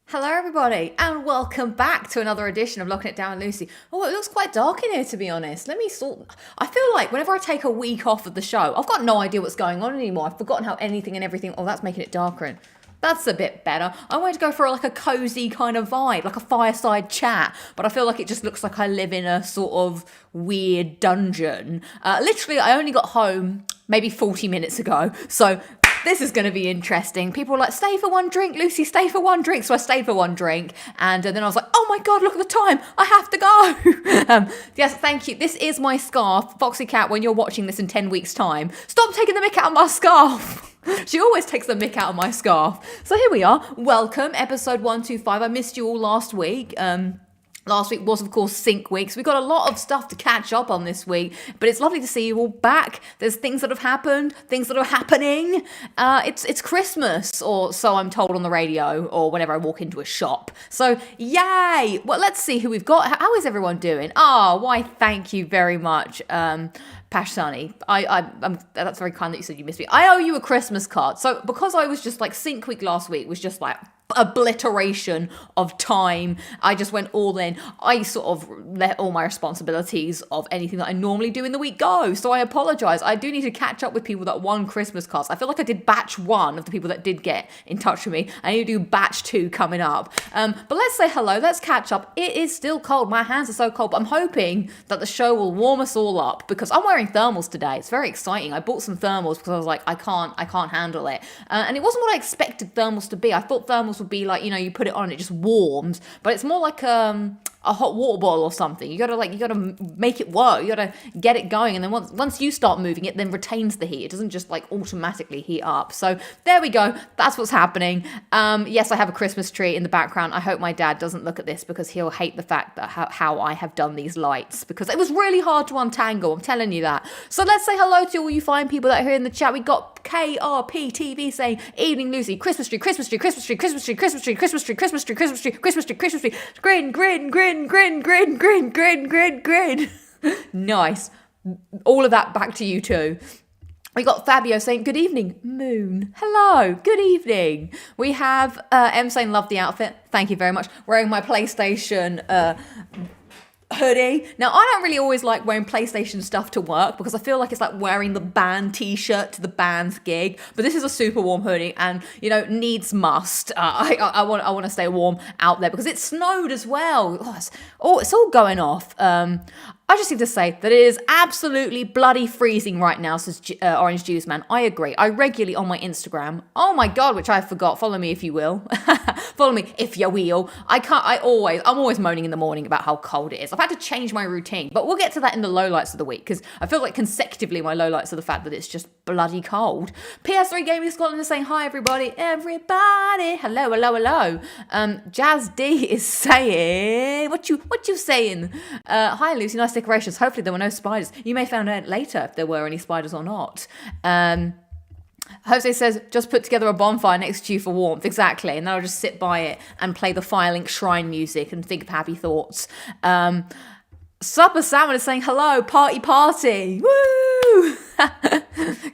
Hello everybody and welcome back to another edition of Locking It Down with Lucy. Oh, it looks quite dark in here to be honest. Let me sort... I feel like whenever I take a week off of the show, I've got no idea what's going on anymore. I've forgotten how anything and everything... Oh, that's making it darker. And that's a bit better. I wanted to go for like a cozy kind of vibe, like a fireside chat, but I feel like it just looks like I live in a sort of weird dungeon. Literally, I only got home maybe 40 minutes ago, so... This is going to be interesting. People were like, stay for one drink, Lucy, stay for one drink. So I stayed for one drink. And then I was like, oh my God, look at the time. I have to go. Yes, thank you. This is my scarf. Foxy Cat, when you're watching this in 10 weeks' time, stop taking the mick out of my scarf. She always takes the mick out of my scarf. So here we are. Welcome, episode 125. I missed you all last week. Last week was, of course, Sync Week, so we've got a lot of stuff to catch up on this week, but it's lovely to see you all back. There's things that have happened, things that are happening. It's Christmas, or so I'm told on the radio, or whenever I walk into a shop. So, yay! Well, let's see who we've got. How is everyone doing? Oh, why, thank you very much, Pash Sunny. That's very kind that you said you missed me. I owe you a Christmas card. So, because I was just like, Sync Week last week was just like, obliteration of time. I just went all in. I sort of let all my responsibilities of anything that I normally do in the week go. So I apologize. I do need to catch up with people that won Christmas cards. I feel like I did batch 1 of the people that did get in touch with me. I need to do batch 2 coming up. But let's say hello. Let's catch up. It is still cold. My hands are so cold. But I'm hoping that the show will warm us all up because I'm wearing thermals today. It's very exciting. I bought some thermals because I was like, I can't handle it. And it wasn't what I expected thermals to be. I thought thermals would be like, you know, you put it on and it just warms, but it's more like a hot water bottle or something. You gotta make it work. You gotta get it going, and then once you start moving it, then retains the heat. It doesn't just like automatically heat up. So there we go. That's what's happening. Yes, I have a Christmas tree in the background. I hope my dad doesn't look at this because he'll hate the fact that how I have done these lights because it was really hard to untangle. I'm telling you that. So let's say hello to all you fine people that are here in the chat. We got KRP TV saying, "Evening Lucy, Christmas tree, Christmas tree, Christmas tree, Christmas tree, Christmas tree, Christmas tree, Christmas tree, Christmas tree, Christmas tree, Christmas tree, grin, grin, grin, grin, grin, grin, grin, grin, grin." Nice. All of that back to you too. We got Fabio saying, "Good evening, Moon." Hello, good evening. We have M saying, "Love the outfit." Thank you very much. Wearing my PlayStation hoodie. Now, I don't really always like wearing PlayStation stuff to work because I feel like it's like wearing the band t-shirt to the band's gig. But this is a super warm hoodie and, you know, needs must. I want to stay warm out there because it snowed as well. It's all going off. I just need to say that it is absolutely bloody freezing right now, says Orange Juice Man. I agree. I regularly on my Instagram, oh my God, which I forgot. Follow me if you will. Follow me if you will. I'm always moaning in the morning about how cold it is. I've had to change my routine, but we'll get to that in the lowlights of the week because I feel like consecutively my lowlights are the fact that it's just bloody cold. PS3 Gaming Scotland is saying, "Hi everybody. Everybody. Hello, hello, hello." Jazz D is saying, what you saying? Hi Lucy, nice decorations. Hopefully there were no spiders. You may find out later if there were any spiders or not. Jose says, "Just put together a bonfire next to you for warmth." Exactly. And then I'll just sit by it and play the Firelink shrine music and think of happy thoughts. Supper Salmon is saying, "Hello, party, party." Woo!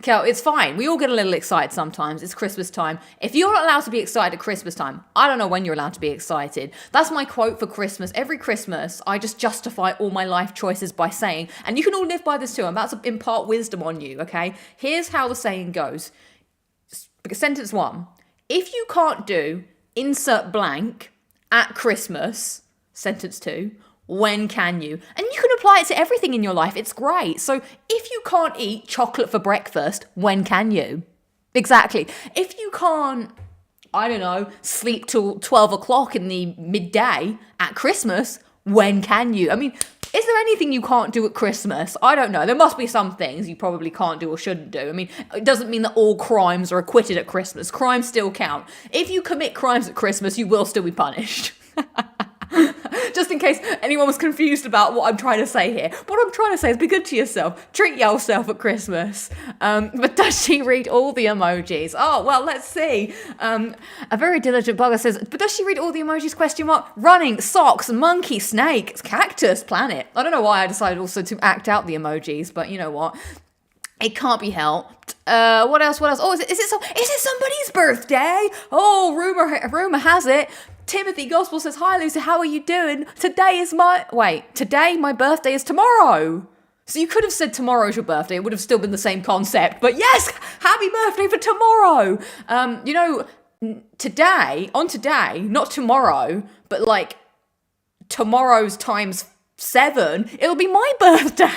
Kel, it's fine. We all get a little excited sometimes. It's Christmas time. If you're not allowed to be excited at Christmas time, I don't know when you're allowed to be excited. That's my quote for Christmas. Every Christmas, I just justify all my life choices by saying, and you can all live by this too, I'm about to impart wisdom on you, okay? Here's how the saying goes. Sentence 1. If you can't do insert blank at Christmas, sentence 2, when can you? And you can apply it to everything in your life. It's great. So if you can't eat chocolate for breakfast, when can you? Exactly. If you can't, I don't know, sleep till 12 o'clock in the midday at Christmas, when can you? I mean, is there anything you can't do at Christmas? I don't know. There must be some things you probably can't do or shouldn't do. I mean, it doesn't mean that all crimes are acquitted at Christmas. Crimes still count. If you commit crimes at Christmas, you will still be punished. Just in case anyone was confused about what I'm trying to say here. What I'm trying to say is be good to yourself. Treat yourself at Christmas. But does she read all the emojis? Oh, well, let's see. A very diligent blogger says, but does she read all the emojis? Question mark. Running, socks, monkey, snake, cactus, planet. I don't know why I decided also to act out the emojis, but you know what? It can't be helped. What else? Oh, is it somebody's birthday? Oh, rumor has it. Timothy Gospel says, hi, Lucy, how are you doing? Today my birthday is tomorrow. So you could have said tomorrow's your birthday. It would have still been the same concept. But yes, happy birthday for tomorrow. Today, not tomorrow, but like tomorrow's times 7, it'll be my birthday.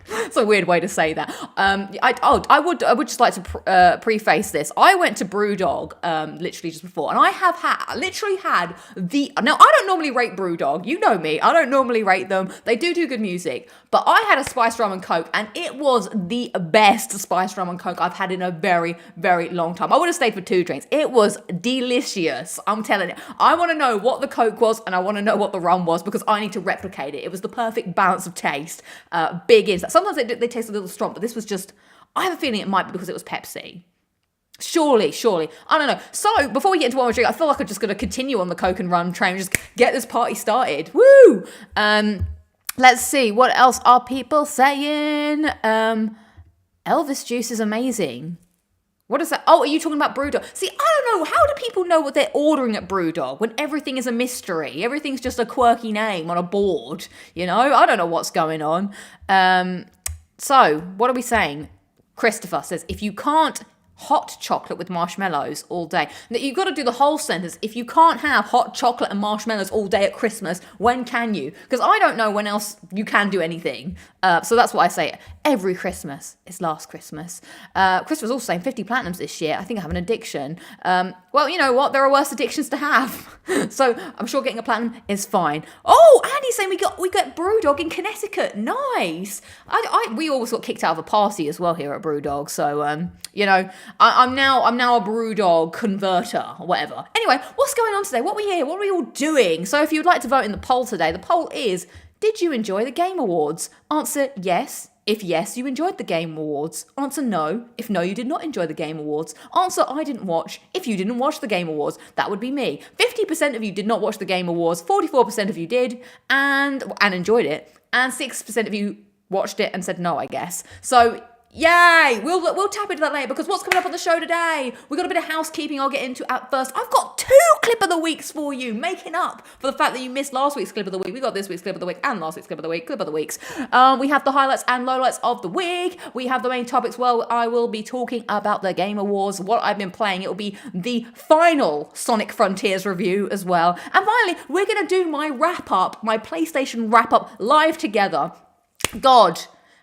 It's a weird way to say that. I would just like to preface this. I went to Brewdog literally just before, and I have literally had now I don't normally rate Brewdog. You know me. I don't normally rate them. They do good music, but I had a spiced rum and coke, and it was the best spiced rum and coke I've had in a very, very long time. I would have stayed for 2 drinks. It was delicious. I'm telling you. I want to know what the coke was, and I want to know what the rum was, because I need to replicate it. It was the perfect balance of taste. Big in. Sometimes they taste a little strong, but this was just, I have a feeling it might be because it was Pepsi. Surely. I don't know. So, before we get into what we're drinking, I feel like I'm just going to continue on the Coke and Rum train, just get this party started. Woo! Let's see, what else are people saying? Elvis juice is amazing. What is that? Oh, are you talking about Brewdog? See, I don't know. How do people know what they're ordering at Brewdog when everything is a mystery? Everything's just a quirky name on a board. I don't know what's going on. So, what are we saying? Christopher says, if you can't hot chocolate with marshmallows all day. Now, you've got to do the whole sentence. If you can't have hot chocolate and marshmallows all day at Christmas, when can you? Because I don't know when else you can do anything. So that's what I say. Every Christmas is last Christmas. Chris was also saying 50 platinums this year. I think I have an addiction. Well, you know what? There are worse addictions to have. So I'm sure getting a platinum is fine. Oh, Andy's saying we got Brewdog in Connecticut. Nice. We always got kicked out of a party as well here at Brewdog. So I'm now a Brewdog converter or whatever. Anyway, what's going on today? What are we here? What are we all doing? So if you would like to vote in the poll today, the poll is, did you enjoy the Game Awards? Answer yes. If yes, you enjoyed the Game Awards. Answer no. If no, you did not enjoy the Game Awards. Answer I didn't watch. If you didn't watch the Game Awards, that would be me. 50% of you did not watch the Game Awards. 44% of you did and enjoyed it. And 6% of you watched it and said no, I guess. So yay! We'll tap into that later, because what's coming up on the show today? We've got a bit of housekeeping I'll get into at first. I've got 2 clip of the weeks for you, making up for the fact that you missed last week's clip of the week. We got this week's clip of the week and last week's clip of the week, clip of the weeks. We have the highlights and lowlights of the week. We have the main topics. Well, I will be talking about the Game Awards, what I've been playing. It will be the final Sonic Frontiers review as well. And finally, we're going to do my wrap-up, my PlayStation wrap-up live together. God,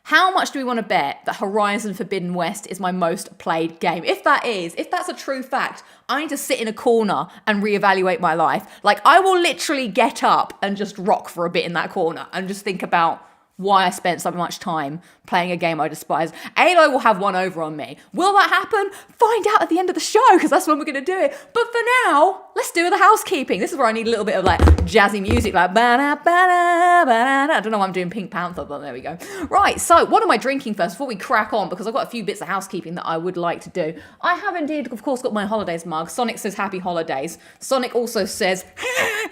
how much do we want to bet that Horizon Forbidden West is my most played game? If that's a true fact, I need to sit in a corner and reevaluate my life. Like, I will literally get up and just rock for a bit in that corner and just think about why I spent so much time playing a game I despise. Alo will have one over on me. Will that happen? Find out at the end of the show, because that's when we're going to do it. But for now, let's do the housekeeping. This is where I need a little bit of like jazzy music, like ba-da, ba-da, ba-da. I don't know why I'm doing Pink Panther, but there we go. Right, so what am I drinking first before we crack on? Because I've got a few bits of housekeeping that I would like to do. I have indeed, of course, got my holidays mug. Sonic says happy holidays. Sonic also says,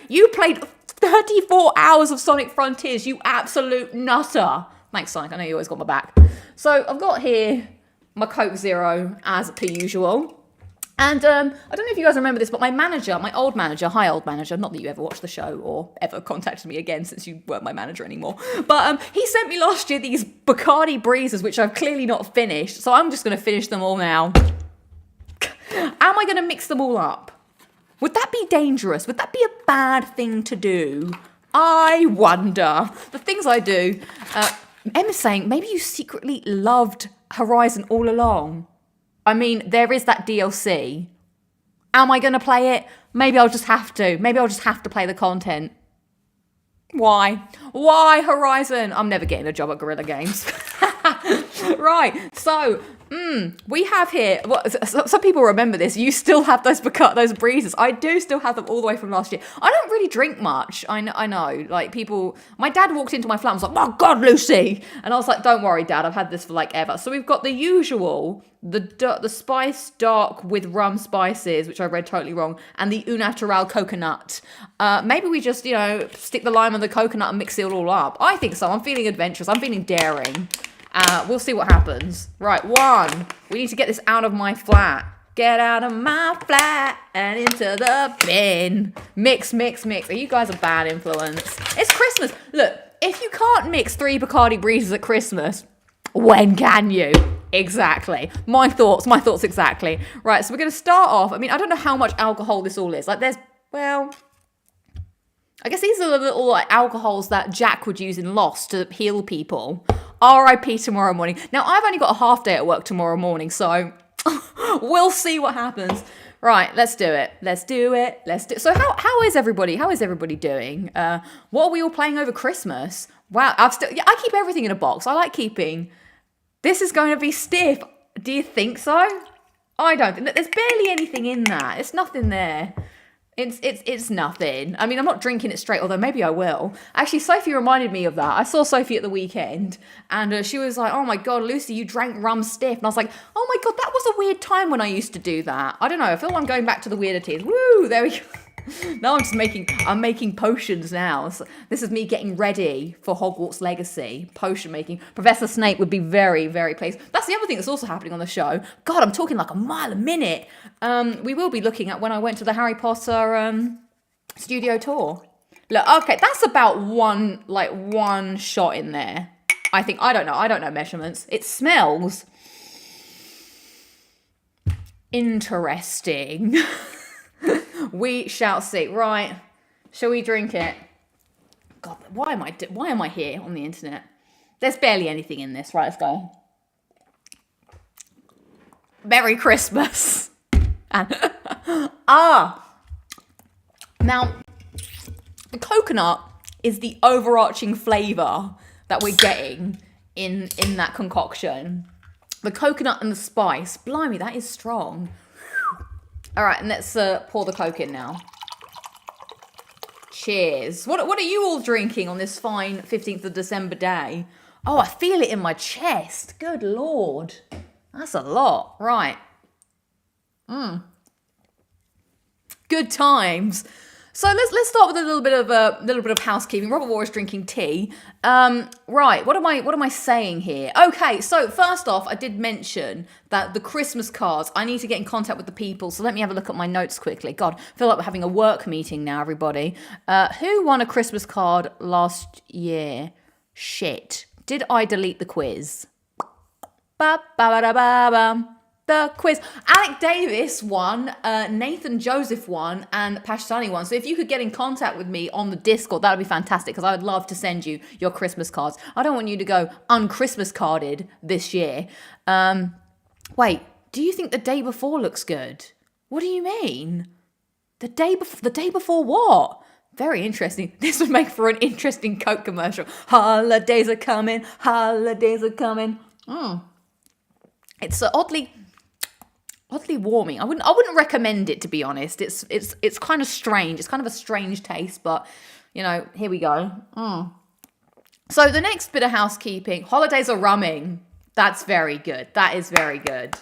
you played 34 hours of Sonic Frontiers, you absolute nutter. Thanks, Sonic. I know you always got my back. So I've got here my Coke Zero, as per usual. And I don't know if you guys remember this, but my old manager, hi old manager, not that you ever watched the show or ever contacted me again since you weren't my manager anymore, but he sent me last year these Bacardi Breezes, which I've clearly not finished, so I'm just going to finish them all now. Am I going to mix them all up? Would that be dangerous? Would that be a bad thing to do? I wonder. The things I do. Emma's saying, maybe you secretly loved Horizon all along. I mean, there is that DLC. Am I going to play it? Maybe I'll just have to. Maybe I'll just have to play the content. Why? Why Horizon? I'm never getting a job at Guerrilla Games. Right, so we have here, well, some people remember this, you still have those breezes. I do still have them all the way from last year. I don't really drink much, I know, like people, my dad walked into my flat and was like, oh God, Lucy, and I was like, don't worry Dad, I've had this for like ever. So we've got the usual, the spice dark with rum spices, which I read totally wrong, and the au natural coconut. Maybe we just, stick the lime and the coconut and mix it all up. I think so. I'm feeling adventurous. I'm feeling daring. We'll see what happens. Right, 1. We need to get this out of my flat. Get out of my flat and into the bin. Mix, mix, mix. Are you guys a bad influence? It's Christmas. Look, if you can't mix 3 Bacardi Breezes at Christmas, when can you? Exactly. My thoughts exactly. Right, so we're going to start off. I mean, I don't know how much alcohol this all is. Like, I guess these are the little like alcohols that Jack would use in Lost to heal people. R.I.P. tomorrow morning. Now, I've only got a half day at work tomorrow morning, so we'll see what happens. Right, let's do it. So how is everybody? How is everybody doing? What are we all playing over Christmas? Wow, I keep everything in a box. I like keeping. This is going to be stiff. Do you think so? I don't think. There's barely anything in that. It's nothing there. It's nothing. I mean, I'm not drinking it straight, although maybe I will. Actually, Sophie reminded me of that. I saw Sophie at the weekend, and she was like, oh my God, Lucy, you drank rum stiff. And I was like, oh my God, that was a weird time when I used to do that. I don't know. I feel like I'm going back to the weirdities. Woo, there we go. Now I'm making potions now. So this is me getting ready for Hogwarts Legacy, potion making. Professor Snape would be very, very pleased. That's the other thing that's also happening on the show. God, I'm talking like a mile a minute. We will be looking at when I went to the Harry Potter studio tour. Look, okay, that's about one shot in there. I think, I don't know measurements. It smells interesting. We shall see. Right. Shall we drink it? God, why am I here on the internet? There's barely anything in this. Right, let's go. Merry Christmas. And now the coconut is the overarching flavor that we're getting in that concoction. The coconut and the spice. Blimey, that is strong. All right, and let's pour the Coke in now. Cheers. What are you all drinking on this fine 15th of December day? Oh, I feel it in my chest. Good Lord. That's a lot. Right. Good times. So let's start with a little bit of housekeeping. Robert Moore is drinking tea. Right, what am I saying here? Okay, so first off, I did mention that the Christmas cards, I need to get in contact with the people. So let me have a look at my notes quickly. God, I feel like we're having a work meeting now, everybody. Who won a Christmas card last year? Shit. Did I delete the quiz? Ba-ba-ba-da-ba-bum. The quiz. Alec Davis won, Nathan Joseph won, and Pashtani won. So if you could get in contact with me on the Discord, that would be fantastic, because I would love to send you your Christmas cards. I don't want you to go un-Christmas carded this year. Wait, do you think the day before looks good? What do you mean? The day before what? Very interesting. This would make for an interesting Coke commercial. Holidays are coming. Holidays are coming. It's oddly warming. I wouldn't recommend it, to be honest. It's kind of strange. It's kind of a strange taste, but you know, here we go. So the next bit of housekeeping, holidays are rumming. That's very good. That is very good.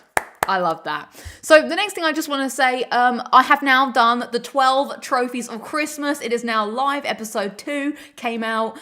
I love that. So the next thing I just want to say, I have now done the 12 trophies of Christmas. It is now live. Episode 2 came out.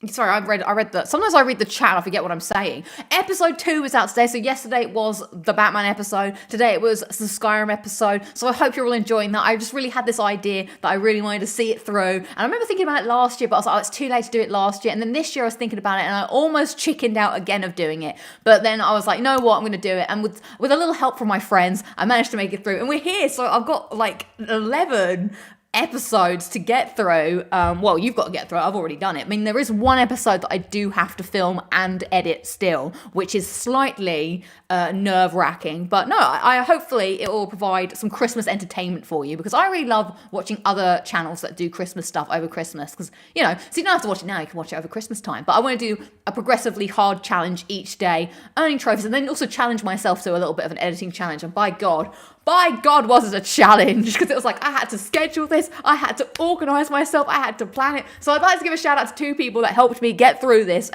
Sorry, I read the. Sometimes I read the chat. I forget what I'm saying. Episode 2 is out today. So yesterday it was the Batman episode. Today it was the Skyrim episode. So I hope you're all enjoying that. I just really had this idea that I really wanted to see it through. And I remember thinking about it last year, but I was like, oh, it's too late to do it last year. And then this year I was thinking about it, and I almost chickened out again of doing it. But then I was like, you know what? I'm going to do it. And with a little help from my friends, I managed to make it through. And we're here. So I've got like 11 episodes to get through. Well, you've got to get through it. I've already done it. I mean, there is one episode that I do have to film and edit still, which is slightly nerve-wracking. But no, I hopefully it will provide some Christmas entertainment for you, because I really love watching other channels that do Christmas stuff over Christmas. Because, you know, so you don't have to watch it now, you can watch it over Christmas time. But I want to do a progressively hard challenge each day, earning trophies, and then also challenge myself to a little bit of an editing challenge. And by God, was it a challenge, because it was like I had to schedule this, I had to organize myself, I had to plan it. So I'd like to give a shout out to 2 people that helped me get through this.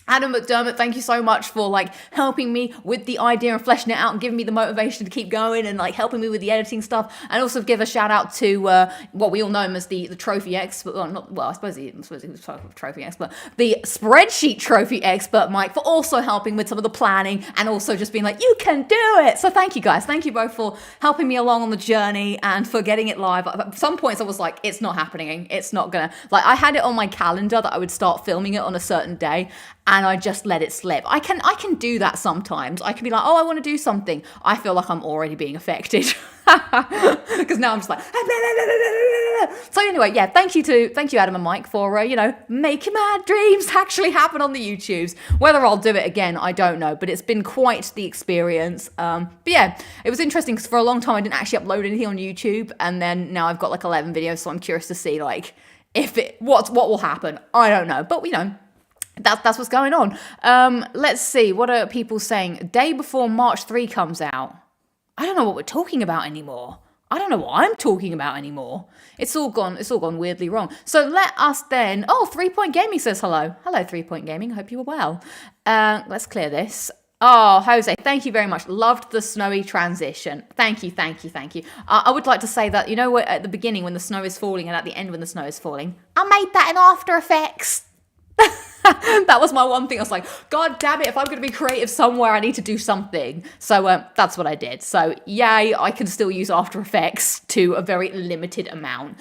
Adam McDermott, thank you so much for like helping me with the idea and fleshing it out and giving me the motivation to keep going and like helping me with the editing stuff. And also give a shout out to what we all know him as the trophy expert. I suppose he was a trophy expert. The spreadsheet trophy expert, Mike, for also helping with some of the planning and also just being like, you can do it. So thank you guys. Thank you both for helping me along on the journey and for getting it live. At some points I was like, it's not happening. It's not gonna, like I had it on my calendar that I would start filming it on a certain day. And I just let it slip. I can do that sometimes. I can be like, oh, I want to do something. I feel like I'm already being affected. Because now I'm just like, so anyway, yeah, thank you Adam and Mike for, making my dreams actually happen on the YouTubes. Whether I'll do it again, I don't know, but it's been quite the experience. But yeah, it was interesting because for a long time I didn't actually upload anything on YouTube. And then now I've got like 11 videos. So I'm curious to see like what will happen. I don't know, but that's what's going on. Let's see. What are people saying? Day before March 3 comes out. I don't know what we're talking about anymore. I don't know what I'm talking about anymore. It's all gone weirdly wrong. So let us then... Oh, 3 Point Gaming says hello. Hello, 3 Point Gaming. I hope you are well. Let's clear this. Oh, Jose, thank you very much. Loved the snowy transition. Thank you. I would like to say that, at the beginning when the snow is falling and at the end when the snow is falling, I made that in After Effects. That was my one thing. I was like, God damn it, if I'm going to be creative somewhere, I need to do something. So that's what I did. So yay, I can still use After Effects to a very limited amount.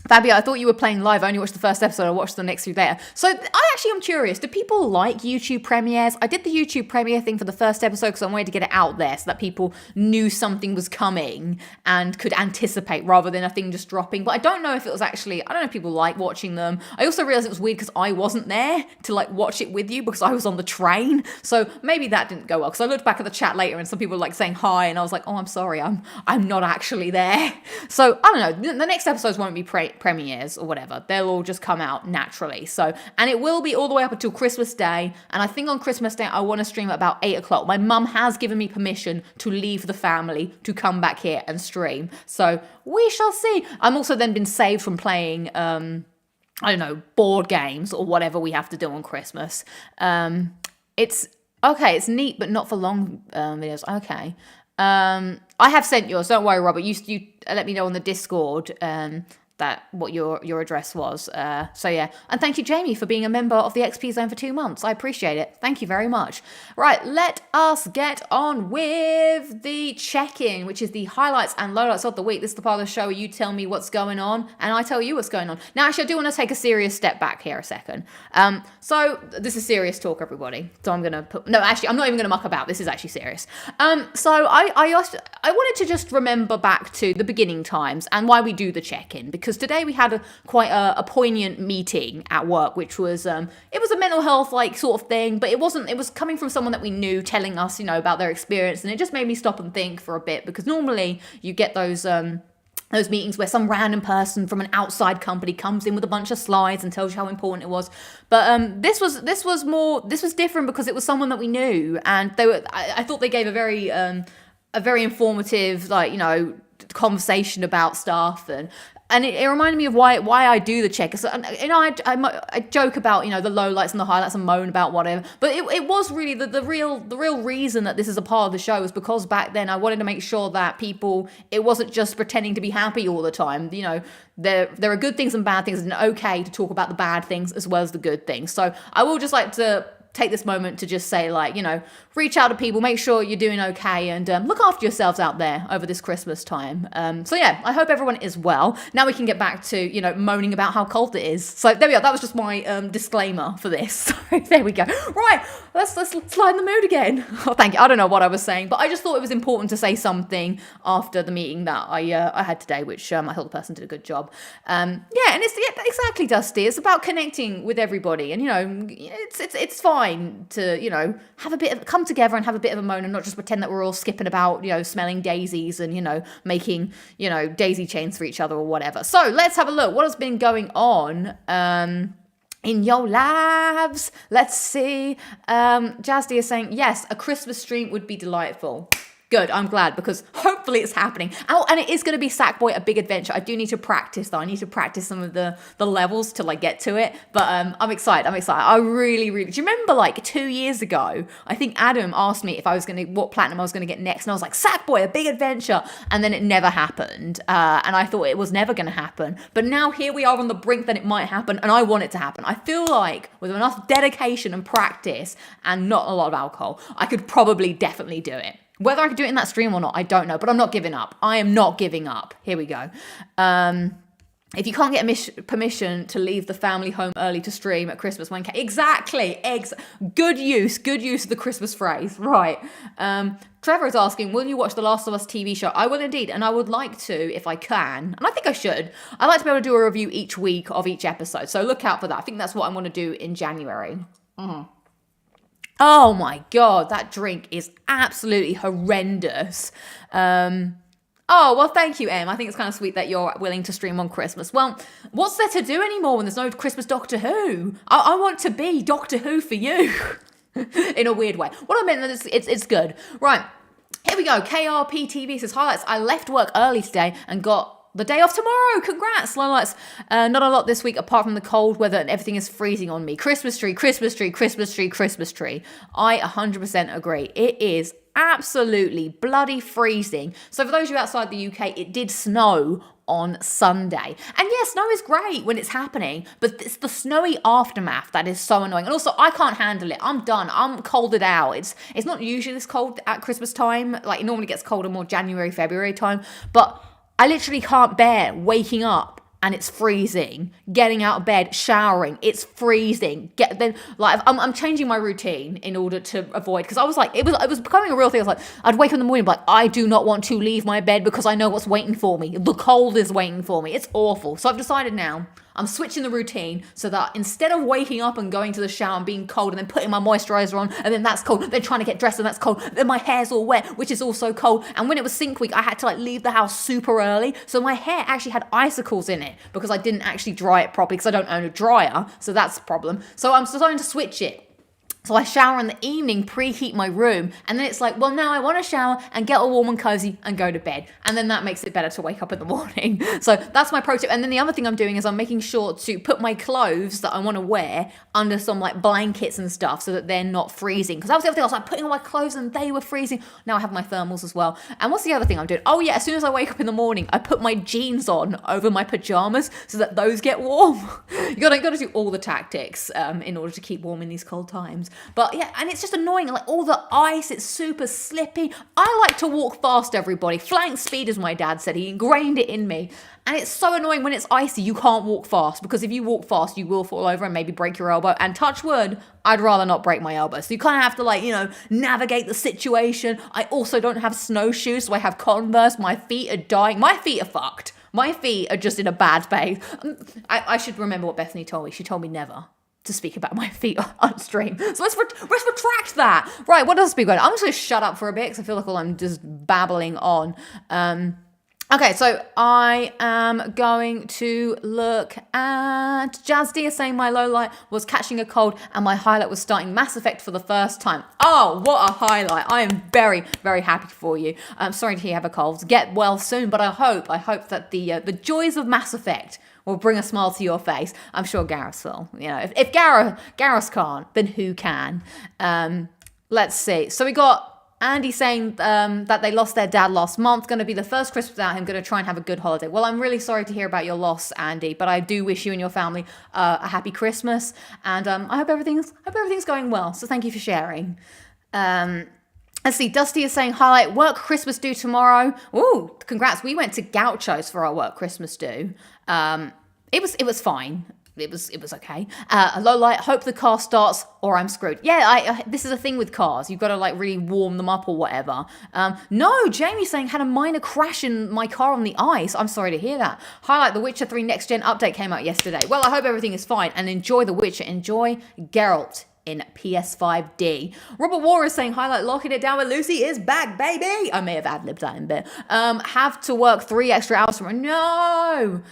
Fabio, I thought you were playing live. I only watched the first episode. I watched the next few later. So I actually am curious. Do people like YouTube premieres? I did the YouTube premiere thing for the first episode because I wanted to get it out there so that people knew something was coming and could anticipate rather than a thing just dropping. But I don't know if it was actually, I don't know if people like watching them. I also realized it was weird because I wasn't there to like watch it with you because I was on the train. So maybe that didn't go well because I looked back at the chat later and some people were like saying hi and I was like, oh, I'm sorry. I'm not actually there. So I don't know. The next episodes won't be premieres or whatever. They'll all just come out naturally. So, and it will be all the way up until Christmas Day. And I think on Christmas Day, I want to stream at about 8 o'clock. My mum has given me permission to leave the family to come back here and stream. So we shall see. I'm also then been saved from playing, I don't know, board games or whatever we have to do on Christmas. It's okay. It's neat, but not for long videos. Okay. I have sent yours. Don't worry, Robert. You let me know on the Discord that what your address was. So yeah. And thank you, Jamie, for being a member of the XP Zone for 2 months. I appreciate it. Thank you very much. Right, let us get on with the check-in, which is the highlights and lowlights of the week. This is the part of the show where you tell me what's going on and I tell you what's going on. Now, actually, I do want to take a serious step back here a second. So this is serious talk, everybody. So I'm going to put... No, actually, I'm not even going to muck about. This is actually serious. So I wanted to just remember back to the beginning times and why we do the check-in, because today we had quite a poignant meeting at work, which was it was a mental health like sort of thing, but it was coming from someone that we knew telling us, about their experience, and it just made me stop and think for a bit, because normally you get those meetings where some random person from an outside company comes in with a bunch of slides and tells you how important it was. But this was different because it was someone that we knew, and I thought they gave a very informative, conversation about stuff, and it reminded me of why I do the check. So, I joke about, the lowlights and the highlights and moan about whatever. But it was really the real reason that this is a part of the show is because back then I wanted to make sure that people, it wasn't just pretending to be happy all the time. There are good things and bad things, and okay to talk about the bad things as well as the good things. So I will just like to take this moment to just say, reach out to people, make sure you're doing okay, and look after yourselves out there over this Christmas time. So yeah, I hope everyone is well. Now we can get back to, moaning about how cold it is. So there we are. That was just my disclaimer for this. So there we go. Right, let's lighten the mood again. Oh, thank you. I don't know what I was saying, but I just thought it was important to say something after the meeting that I had today, which I thought the person did a good job. And exactly, Dusty. It's about connecting with everybody, and it's fine to come together and have a bit of a moan and not just pretend that we're all skipping about smelling daisies and making daisy chains for each other or whatever. So let's have a look what has been going on in your lives. Let's see. Jazzy is saying yes, a Christmas stream would be delightful. Good, I'm glad, because hopefully it's happening. Oh, and it is going to be Sackboy: A Big Adventure. I do need to practice, though. I need to practice some of the levels till I get to it. But I'm excited. I really, really... Do you remember, like, 2 years ago, I think Adam asked me if I was going to... what platinum I was going to get next. And I was like, Sackboy: A Big Adventure. And then it never happened. And I thought it was never going to happen. But now here we are on the brink that it might happen. And I want it to happen. I feel like with enough dedication and practice and not a lot of alcohol, I could probably definitely do it. Whether I could do it in that stream or not, I don't know. But I'm not giving up. I am not giving up. Here we go. If you can't get permission to leave the family home early to stream at Christmas, when exactly. Good use of the Christmas phrase. Right. Trevor is asking, will you watch the Last of Us TV show? I will indeed, and I would like to if I can. And I think I should. I'd like to be able to do a review each week of each episode. So look out for that. I think that's what I want to do in January. Oh my God, that drink is absolutely horrendous. Oh, well, thank you, Em. I think it's kind of sweet that you're willing to stream on Christmas. Well, what's there to do anymore when there's no Christmas Doctor Who? I want to be Doctor Who for you. In a weird way. What I meant is it's good. Right, here we go. KRPTV says, highlights. I left work early today and got the day off tomorrow. Congrats, Lowlights. Not a lot this week apart from the cold weather and everything is freezing on me. Christmas tree, Christmas tree, Christmas tree, Christmas tree. I 100% agree. It is absolutely bloody freezing. So for those of you outside the UK, it did snow on Sunday. And yeah, snow is great when it's happening, but it's the snowy aftermath that is so annoying. And also, I can't handle it. I'm done. I'm colded out. It's not usually this cold at Christmas time. Like, it normally gets colder more January, February time. But I literally can't bear waking up and it's freezing, getting out of bed, showering, it's freezing. I'm changing my routine in order to avoid, because I was like, it was becoming a real thing. I was like, I'd wake up in the morning, but like, I do not want to leave my bed because I know what's waiting for me. The cold is waiting for me. It's awful. So I've decided now, I'm switching the routine so that instead of waking up and going to the shower and being cold and then putting my moisturizer on and then that's cold, then trying to get dressed and that's cold, then my hair's all wet, which is also cold. And when it was sync week, I had to like leave the house super early. So my hair actually had icicles in it because I didn't actually dry it properly because I don't own a dryer. So that's a problem. So I'm starting to switch it. So I shower in the evening, preheat my room, and then it's like, well, now I want to shower and get all warm and cozy and go to bed. And then that makes it better to wake up in the morning. So that's my pro tip. And then the other thing I'm doing is I'm making sure to put my clothes that I want to wear under some like blankets and stuff so that they're not freezing. Because that was the other thing. I was like putting on my clothes and they were freezing. Now I have my thermals as well. And what's the other thing I'm doing? Oh yeah, as soon as I wake up in the morning, I put my jeans on over my pajamas so that those get warm. you gotta do all the tactics in order to keep warm in these cold times. But yeah, and it's just annoying, like all the ice, it's super slippy. I like to walk fast, everybody. Flying speed, as my dad said, he ingrained it in me. And it's so annoying when it's icy, you can't walk fast, because if you walk fast, you will fall over and maybe break your elbow. And touch wood, I'd rather not break my elbow. So you kind of have to navigate the situation. I also don't have snowshoes, so I have Converse. My feet are dying. My feet are fucked. My feet are just in a bad phase. I should remember what Bethany told me. She told me never to speak about my feet on stream. So let's retract that. Right, what else speak about? I'm just going to shut up for a bit because I feel like I'm just babbling on. Okay, so I am going to look at Jazz D is saying my low light was catching a cold and my highlight was starting Mass Effect for the first time. Oh, what a highlight. I am very, very happy for you. I'm sorry to hear you have a cold. Get well soon, but I hope that the joys of Mass Effect will bring a smile to your face. I'm sure Gareth will. If Gareth can't, then who can? Let's see. So we got Andy saying that they lost their dad last month. Going to be the first Christmas without him. Going to try and have a good holiday. Well, I'm really sorry to hear about your loss, Andy, but I do wish you and your family a happy Christmas. And I hope everything's going well. So thank you for sharing. Let's see, Dusty is saying, highlight, work Christmas do tomorrow. Ooh, congrats. We went to Gaucho's for our work Christmas do. It was fine. It was okay. A low light, hope the car starts or I'm screwed. Yeah, this is a thing with cars. You've got to like really warm them up or whatever. No, Jamie's saying had a minor crash in my car on the ice. I'm sorry to hear that. Highlight, the Witcher 3 Next Gen update came out yesterday. Well, I hope everything is fine and enjoy The Witcher. Enjoy Geralt in PS5D. Robert War is saying, highlight, locking it down with Lucy is back, baby. I may have ad-libbed that in a bit. Have to work 3 extra hours tomorrow. No.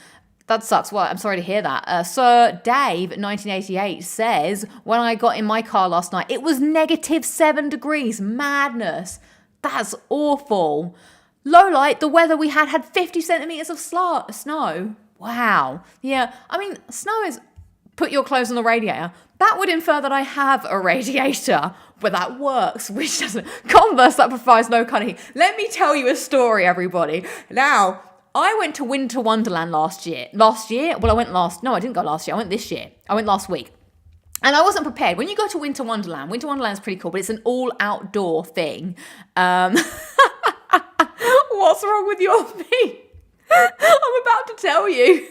That sucks. Well, I'm sorry to hear that. Sir Dave, 1988, says, when I got in my car last night, it was -7 degrees. Madness. That's awful. Low light, the weather we had 50 centimeters of snow. Wow. Yeah, I mean, snow is put your clothes on the radiator. That would infer that I have a radiator, but that works, which doesn't. Converse, that provides no kind of heat. Let me tell you a story, everybody. Now, I went to Winter Wonderland last year. Well, I didn't go last year. I went this year. I went last week. And I wasn't prepared. When you go to Winter Wonderland is pretty cool, but it's an all outdoor thing. What's wrong with your feet? I'm about to tell you.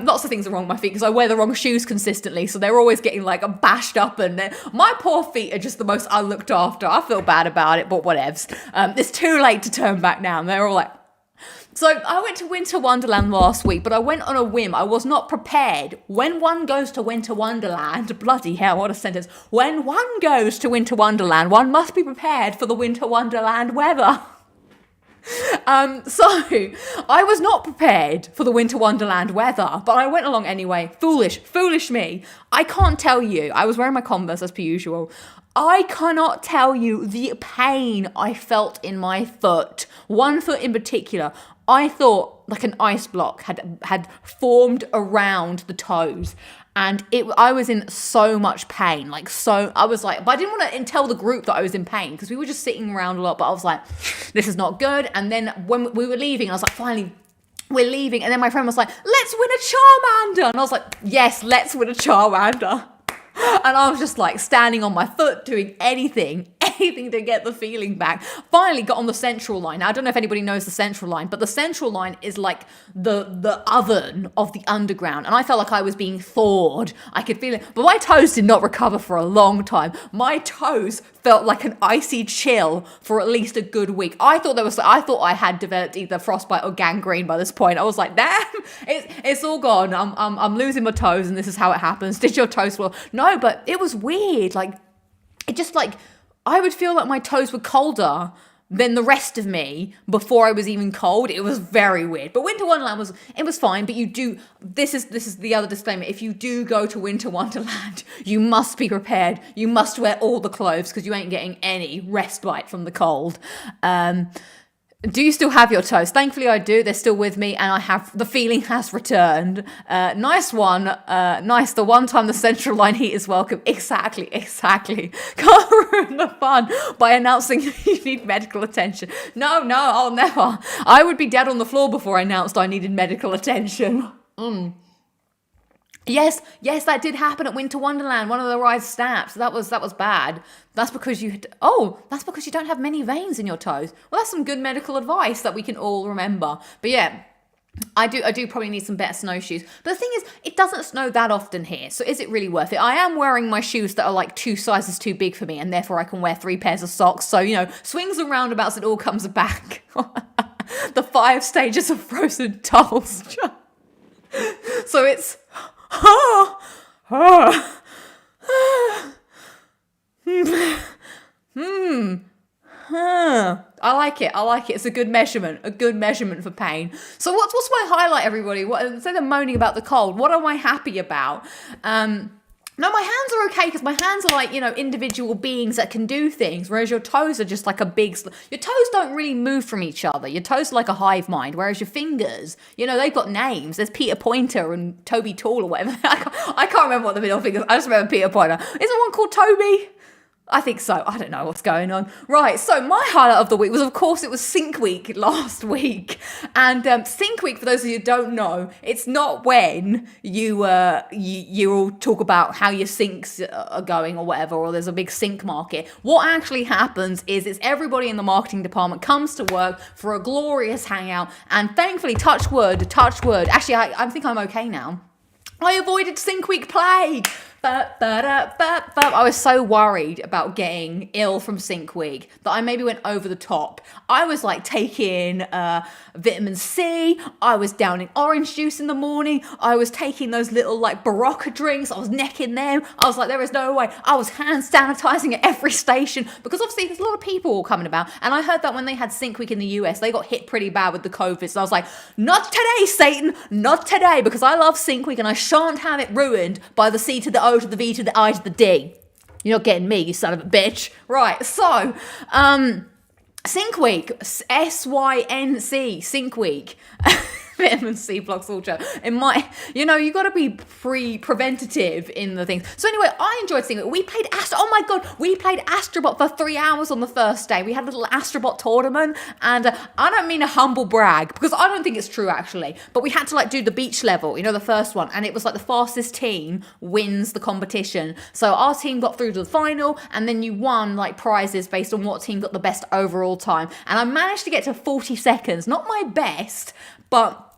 Lots of things are wrong with my feet because I wear the wrong shoes consistently, so they're always getting like bashed up, and my poor feet are just the most unlooked after. I feel bad about it, but whatevs. It's too late to turn back now, and they're all like. So I went to Winter Wonderland last week, but I went on a whim. I was not prepared. When one goes to Winter Wonderland, bloody hell, what a sentence. When one goes to Winter Wonderland, one must be prepared for the Winter Wonderland weather. So I was not prepared for the Winter Wonderland weather, but I went along anyway. Foolish me. I can't tell you. I was wearing my Converse as per usual. I cannot tell you the pain I felt in my foot. One foot in particular. I thought like an ice block had formed around the toes. And I was in so much pain, I was like, but I didn't want to tell the group that I was in pain because we were just sitting around a lot, but I was like, this is not good. And then when we were leaving, I was like, finally, we're leaving. And then my friend was like, let's win a Charmander. And I was like, yes, let's win a Charmander. And I was just like standing on my foot, doing anything to get the feeling back. Finally got on the central line. Now, I don't know if anybody knows the central line, but the central line is like the oven of the underground. And I felt like I was being thawed. I could feel it. But my toes did not recover for a long time. My toes felt like an icy chill for at least a good week. I thought I had developed either frostbite or gangrene by this point. I was like, damn, it's all gone. I'm losing my toes, and this is how it happens. Did your toes swell? No, but it was weird. I would feel like my toes were colder than the rest of me before I was even cold. It was very weird. But Winter Wonderland was fine, but this is the other disclaimer. If you do go to Winter Wonderland, you must be prepared. You must wear all the clothes because you ain't getting any respite from the cold. Do you still have your toes? Thankfully I do. They're still with me, and the feeling has returned. Nice one. Nice. The one time the central line heat is welcome. Exactly. Can't ruin the fun by announcing you need medical attention. No, I'll never. I would be dead on the floor before I announced I needed medical attention. Yes, that did happen at Winter Wonderland. One of the rides snapped. That was bad. That's because you don't have many veins in your toes. Well, that's some good medical advice that we can all remember. But yeah, I do probably need some better snowshoes. But the thing is, it doesn't snow that often here. So is it really worth it? I am wearing my shoes that are like 2 sizes too big for me, and therefore I can wear 3 pairs of socks. So, swings and roundabouts, it all comes back. The 5 stages of frozen tolls. So it's I like it. It's a good measurement for pain. So what's my highlight, everybody? Instead of moaning about the cold, what am I happy about? No, my hands are okay because my hands are like, individual beings that can do things, whereas your toes are just like your toes don't really move from each other. Your toes are like a hive mind, whereas your fingers, they've got names. There's Peter Pointer and Toby Tall or whatever. I can't remember what the middle finger is. I just remember Peter Pointer. Isn't one called Toby? I think so. I don't know what's going on. Right, so my highlight of the week was, of course, it was Sync Week last week. And Sync Week, for those of you who don't know, it's not when you all talk about how your syncs are going or whatever, or there's a big sync market. What actually happens is it's everybody in the marketing department comes to work for a glorious hangout, and thankfully, touch wood. Actually, I think I'm okay now. I avoided Sync Week plague. I was so worried about getting ill from Sync Week that I maybe went over the top. I was like taking vitamin C. I was downing orange juice in the morning. I was taking those little like Barocca drinks. I was necking them. I was like, there is no way. I was hand sanitizing at every station because obviously there's a lot of people all coming about. And I heard that when they had Sync Week in the US, they got hit pretty bad with the COVID. So I was like, not today, Satan. Not today, because I love Sync Week and I shan't have it ruined by the C to the O to the V to the I to the D. You're not getting me, you son of a bitch. Right, so, Sync Week, SYNC, Sync Week. Vitamin C blocks all joke. It might, you got to be preventative in the things. So anyway, I enjoyed Sync Week. We played oh my god, we played Astrobot for 3 hours on the first day. We had a little Astrobot tournament, and I don't mean a humble brag, because I don't think it's true actually, but we had to do the beach level, the first one, and it was the fastest team wins the competition. So our team got through to the final, and then you won prizes based on what team got the best overall time. And I managed to get to 40 seconds, not my best, but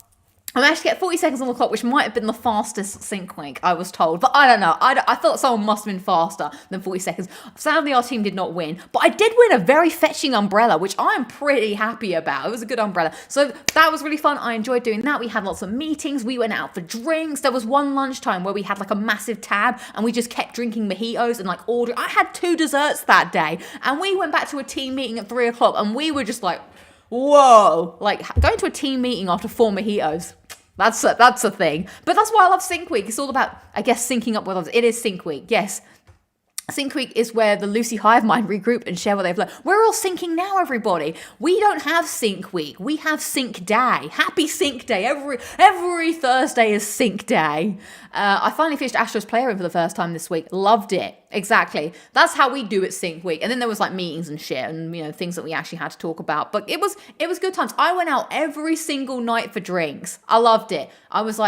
I managed to get 40 seconds on the clock, which might have been the fastest Sync Week, I was told. But I don't know. I thought someone must have been faster than 40 seconds. Sadly, our team did not win. But I did win a very fetching umbrella, which I am pretty happy about. It was a good umbrella. So that was really fun. I enjoyed doing that. We had lots of meetings. We went out for drinks. There was one lunchtime where we had a massive tab, and we just kept drinking mojitos and ordering. I had 2 desserts that day. And we went back to a team meeting at 3 o'clock, and we were just whoa. Going to a team meeting after 4 mojitos. That's a thing. But that's why I love Sync Week. It's all about, I guess, syncing up with others. It is Sync Week, yes. Sync Week is where the Lucy Hive Mind regroup and share what they've learned. We're all syncing now, everybody. We don't have Sync Week. We have Sync Day. Happy Sync Day. Every Thursday is Sync Day. I finally finished Astro's Playroom for the first time this week. Loved it. Exactly. That's how we do it Sync Week. And then there was meetings and shit and things that we actually had to talk about. But it was good times. I went out every single night for drinks. I loved it. I was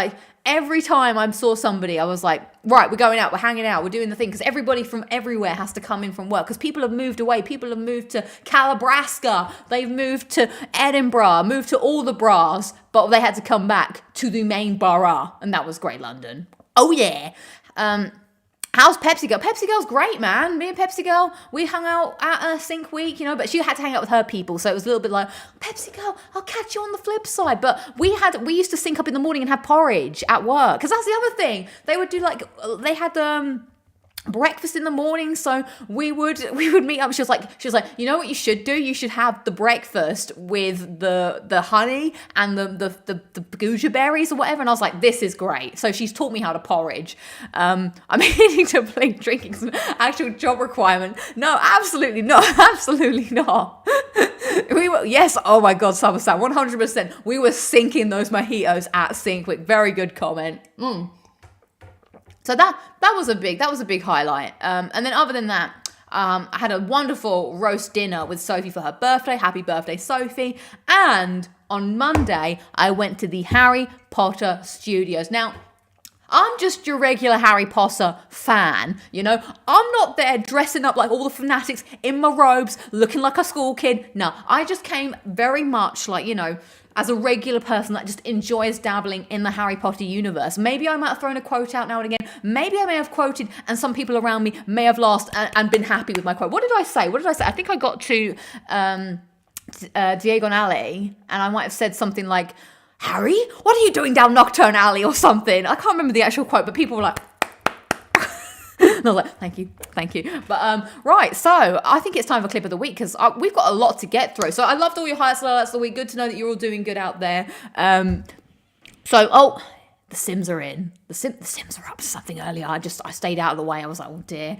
every time I saw somebody, I was right, we're going out, we're hanging out, we're doing the thing. Because everybody from everywhere has to come in from work. Because people have moved away. People have moved to Calabrasca. They've moved to Edinburgh, moved to all the bras. But they had to come back to the main borough. And that was Great London. Oh, yeah. How's Pepsi Girl? Pepsi Girl's great, man. Me and Pepsi Girl, we hung out at a Sync Week, but she had to hang out with her people, so it was a little bit Pepsi Girl, I'll catch you on the flip side. But we used to sync up in the morning and have porridge at work, because that's the other thing. They would do they had breakfast in the morning, so we would meet up. She was like, you know what you should do? You should have the breakfast with the honey and the goji berries or whatever. And I was like, this is great. So she's taught me how to porridge. I'm heading to drinking some actual job requirement. No, absolutely not. Absolutely not. Yes, oh my god, Summer Sam, 100%. We were sinking those mojitos at Sync Week. Very good comment. So that was a big highlight. And then other than that, I had a wonderful roast dinner with Sophie for her birthday. Happy birthday, Sophie. And on Monday, I went to the Harry Potter Studios. Now, I'm just your regular Harry Potter fan, I'm not there dressing up like all the fanatics in my robes, looking like a school kid. No, I just came very much as a regular person that just enjoys dabbling in the Harry Potter universe. Maybe I might have thrown a quote out now and again. Maybe I may have quoted and some people around me may have laughed and been happy with my quote. What did I say? I think I got to Diagon Alley and I might have said something like, Harry, what are you doing down Nocturne Alley or something? I can't remember the actual quote, but people were like, and I was like, thank you. But, right, so I think it's time for Clip of the Week because we've got a lot to get through. So I loved all your highlights of the week. Good to know that you're all doing good out there. The Sims are in. The Sims are up to something earlier. I stayed out of the way. I was like, oh dear.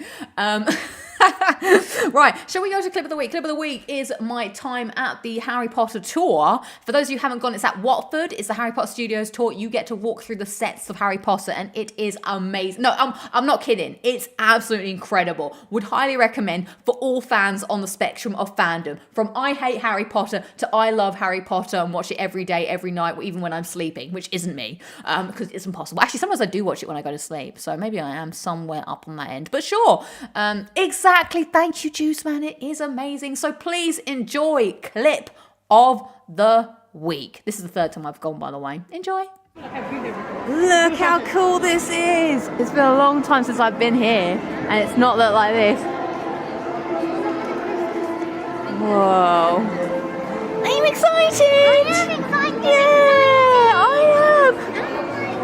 Right, shall we go to Clip of the Week? Clip of the Week is my time at the Harry Potter tour. For those of you who haven't gone, it's at Watford. It's the Harry Potter Studios tour. You get to walk through the sets of Harry Potter and it is amazing. No, I'm not kidding. It's absolutely incredible. Would highly recommend for all fans on the spectrum of fandom. From I hate Harry Potter to I love Harry Potter and watch it every day, every night, even when I'm sleeping, which isn't me, because it's impossible. Actually, sometimes I do watch it when I go to sleep, so maybe I am somewhere up on that end. But sure, exactly. Thank you, Juice Man. It is amazing. So please enjoy Clip of the Week. This is the third time I've gone, by the way. Enjoy. Look how cool this is. It's been a long time since I've been here, and it's not looked like this. Whoa. Are you excited? I am excited. Yeah, I am.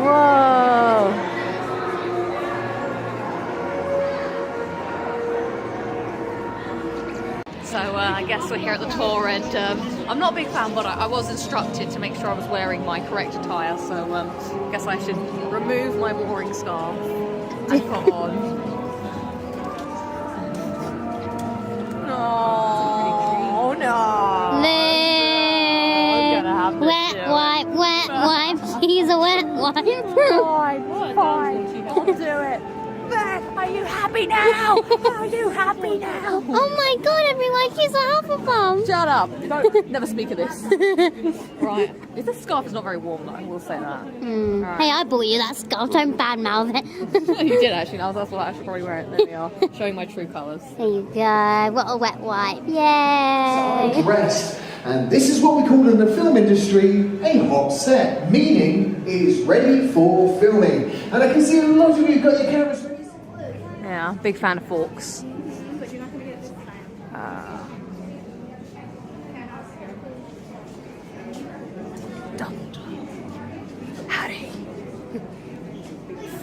Whoa. So I guess we're here at the tour, and I'm not a big fan, but I was instructed to make sure I was wearing my correct attire, so I guess I should remove my boring scarf and put on Oh no. Wet wipe, wet wipe. He's a wet wipe. Fine. I'll do it. Beth, are you happy now? Are you happy now? Oh my god, everyone, she's a Hufflepuff. Shut up. Don't never speak of this. Right. This scarf is not very warm though, I will say that. Right. Hey, I bought you that scarf, don't badmouth it. You did actually, that's what I should probably wear it. There we are. Showing my true colours. There you go. What a wet wipe. Yay. Dressed. And this is what we call in the film industry a hot set, meaning it is ready for filming. And I can see a lot of you got your cameras ready. Yeah, big fan of forks. Harry,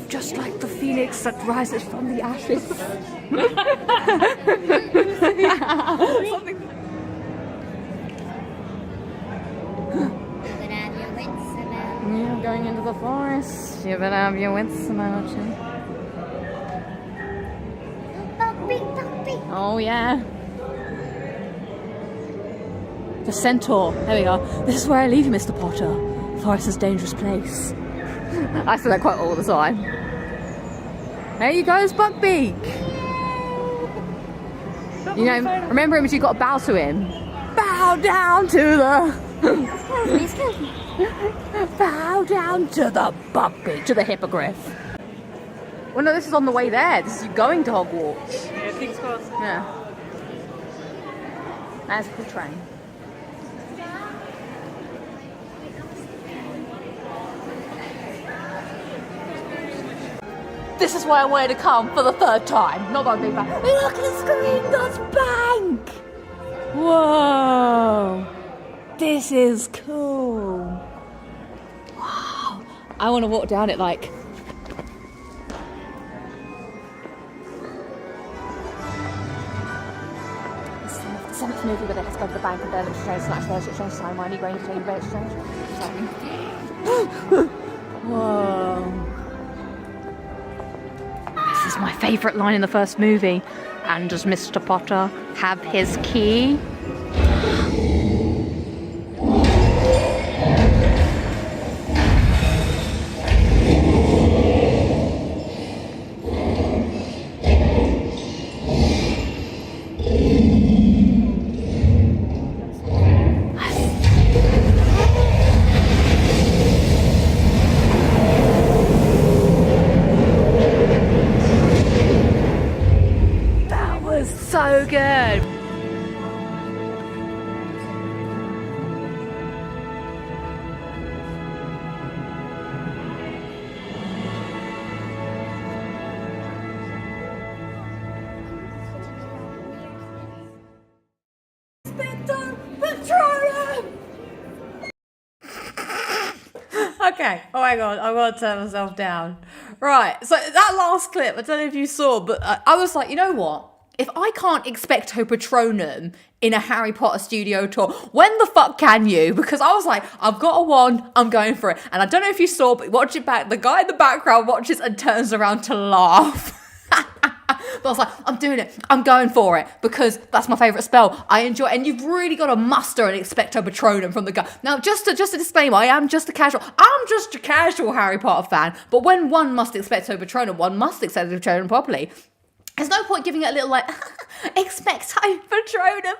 just like the phoenix that rises from the ashes. You're going into the forest. You better have your wits about you. Oh yeah. The centaur. There we go. This is where I leave you, Mr. Potter. Forest is a dangerous place. I say that quite all the time. There you go, Buckbeak. You know, remember him as you got to bow to him. Bow down to the... Bow down to the Buckbeak, to the hippogriff. Well, no, this is on the way there. This is you going to Hogwarts. Yeah, King's Cross. Yeah. That's a cool train. This is why I wanted to come for the third time. Not that big bang. Look at the screen, that's bank! Whoa! This is cool. Wow. I want to walk down it like... The 7th movie where they have to go to the bank and then exchange, snatch their exchange, sign money, grain exchange, bear exchange. Whoa. This is my favourite line in the first movie. And does Mr. Potter have his key? So good. Okay, oh my god, I've got to turn myself down. Right, so that last clip, I don't know if you saw, but I was like, you know what? If I can't Expecto Patronum in a Harry Potter studio tour, when the fuck can you? Because I was like, I've got a wand, I'm going for it. And I don't know if you saw, but watch it back, the guy in the background watches and turns around to laugh. But I was like, I'm doing it. I'm going for it because that's my favourite spell. I enjoy it. And you've really got to muster an Expecto Patronum from the guy. Now, just a disclaimer, I'm just a casual Harry Potter fan. But when one must Expecto Patronum, one must Expecto Patronum properly. There's no point giving it a little like, Expecto Patronum.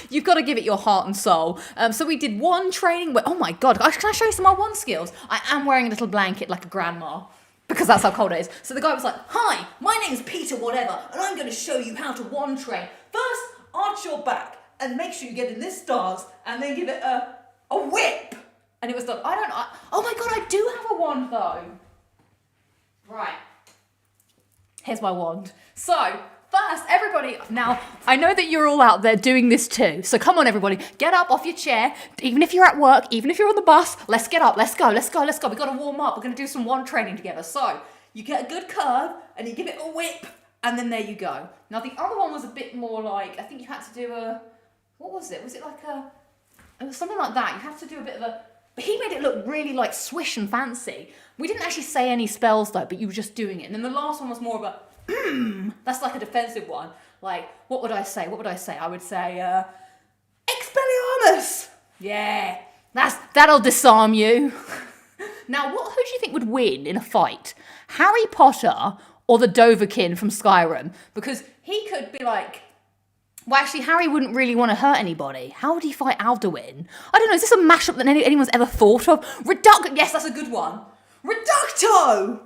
You've got to give it your heart and soul. So we did wand training. Oh my God, can I show you some of my wand skills? I am wearing a little blanket like a grandma. Because that's how cold it is. So the guy was like, hi, my name's Peter whatever, and I'm going to show you how to wand train. First, arch your back, and make sure you get in this stance, and then give it a whip. And it was done. Oh my God, I do have a wand though. Right. Here's my wand. So, first, everybody, now, I know that you're all out there doing this too. So come on, everybody, get up off your chair. Even if you're at work, even if you're on the bus, let's get up, let's go. We've got to warm up. We're going to do some wand training together. So, you get a good curve, and you give it a whip, and then there you go. Now, the other one was a bit more like, I think you had to do what was it? Was it like it was something like that. You have to do a bit of but he made it look really like swish and fancy. We didn't actually say any spells though, but you were just doing it. And then the last one was more of a, that's like a defensive one. Like, what would I say? I would say, Expelliarmus! Yeah, that'll disarm you. Now, who do you think would win in a fight? Harry Potter or the Dovahkiin from Skyrim? Because he could be like... Well, actually, Harry wouldn't really want to hurt anybody. How would he fight Alduin? I don't know, is this a mashup that anyone's ever thought of? Yes, that's a good one. Reducto!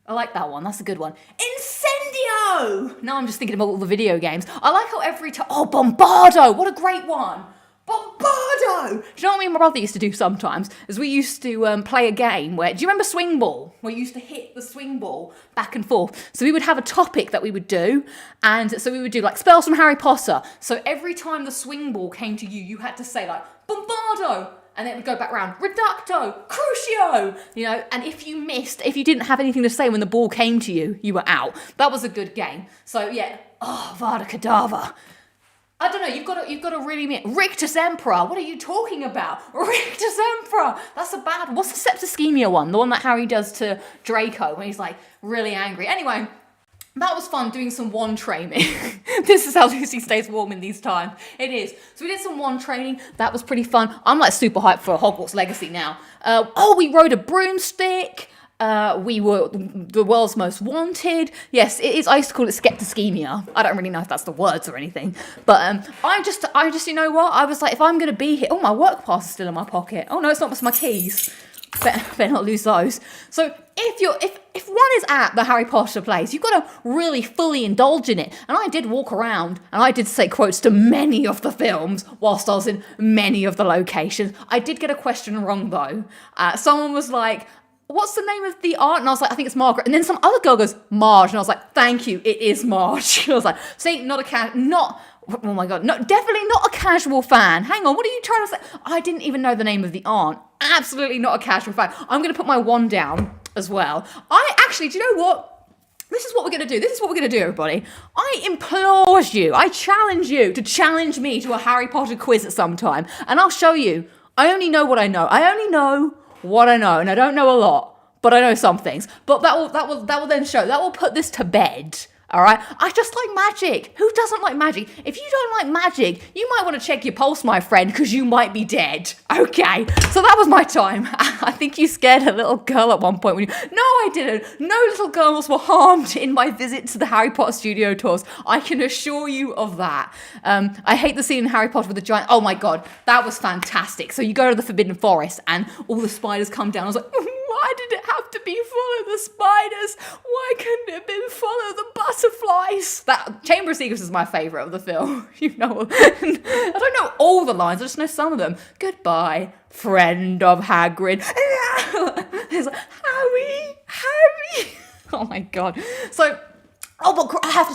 I like that one, that's a good one. Incendio! Now I'm just thinking about all the video games. I like how every time... Oh, Bombardo! What a great one! Bombardo! Do you know what me and my brother used to do sometimes? Is we used to play a game where... Do you remember Swing Ball? Where you used to hit the swing ball back and forth. So we would have a topic that we would do. And so we would do like spells from Harry Potter. So every time the swing ball came to you, you had to say like, Bombardo! And then it would go back round, Reducto, Crucio, you know, and if you didn't have anything to say when the ball came to you, you were out. That was a good game. So yeah, Vada Kedavra. I don't know, you've got to really mean Rictus Emperor. What are you talking about? Rictus Emperor. That's a bad. What's the Septischemia one? The one that Harry does to Draco when he's like really angry. Anyway, that was fun doing some wand training. This is how Lucy stays warm in these times. It is. So we did some wand training. That was pretty fun. I'm like super hyped for Hogwarts Legacy now. We rode a broomstick. We were the world's most wanted. Yes, it is. I used to call it Skeptischemia. I don't really know if that's the words or anything. But I just, you know what? I was like, if I'm going to be here... Oh, my work pass is still in my pocket. Oh, no, it's not. It's my keys. Better not lose those. So if one is at the Harry Potter place, you've got to really fully indulge in it. And I did walk around and I did say quotes to many of the films whilst I was in many of the locations. I did get a question wrong though. Someone was like, what's the name of the aunt? And I was like, I think it's Margaret. And then some other girl goes, Marge. And I was like, thank you, it is Marge. I was like, see, oh my God, no, definitely not a casual fan. Hang on, what are you trying to say? I didn't even know the name of the aunt. Absolutely not a casual fan. I'm going to put my wand down as well. Do you know what? This is what we're going to do. Everybody. I implore you, I challenge you to challenge me to a Harry Potter quiz at some time. And I'll show you. I only know what I know. And I don't know a lot, but I know some things. But that will put this to bed. All right, I just like magic. Who doesn't like magic? If you don't like magic, you might want to check your pulse, my friend, because you might be dead. Okay, so that was my time. I think you scared a little girl at one point. No, I didn't. No little girls were harmed in my visit to the Harry Potter studio tours. I can assure you of that. I hate the scene in Harry Potter with the giant. Oh my God, that was fantastic. So you go to the Forbidden Forest and all the spiders come down. I was like, why did it have to be full of the spiders? Why couldn't it have been full of the butterflies? That Chamber of Secrets is my favourite of the film. You know, I don't know all the lines, I just know some of them. Goodbye, friend of Hagrid. It's like, Harry. Oh my God. So, but I have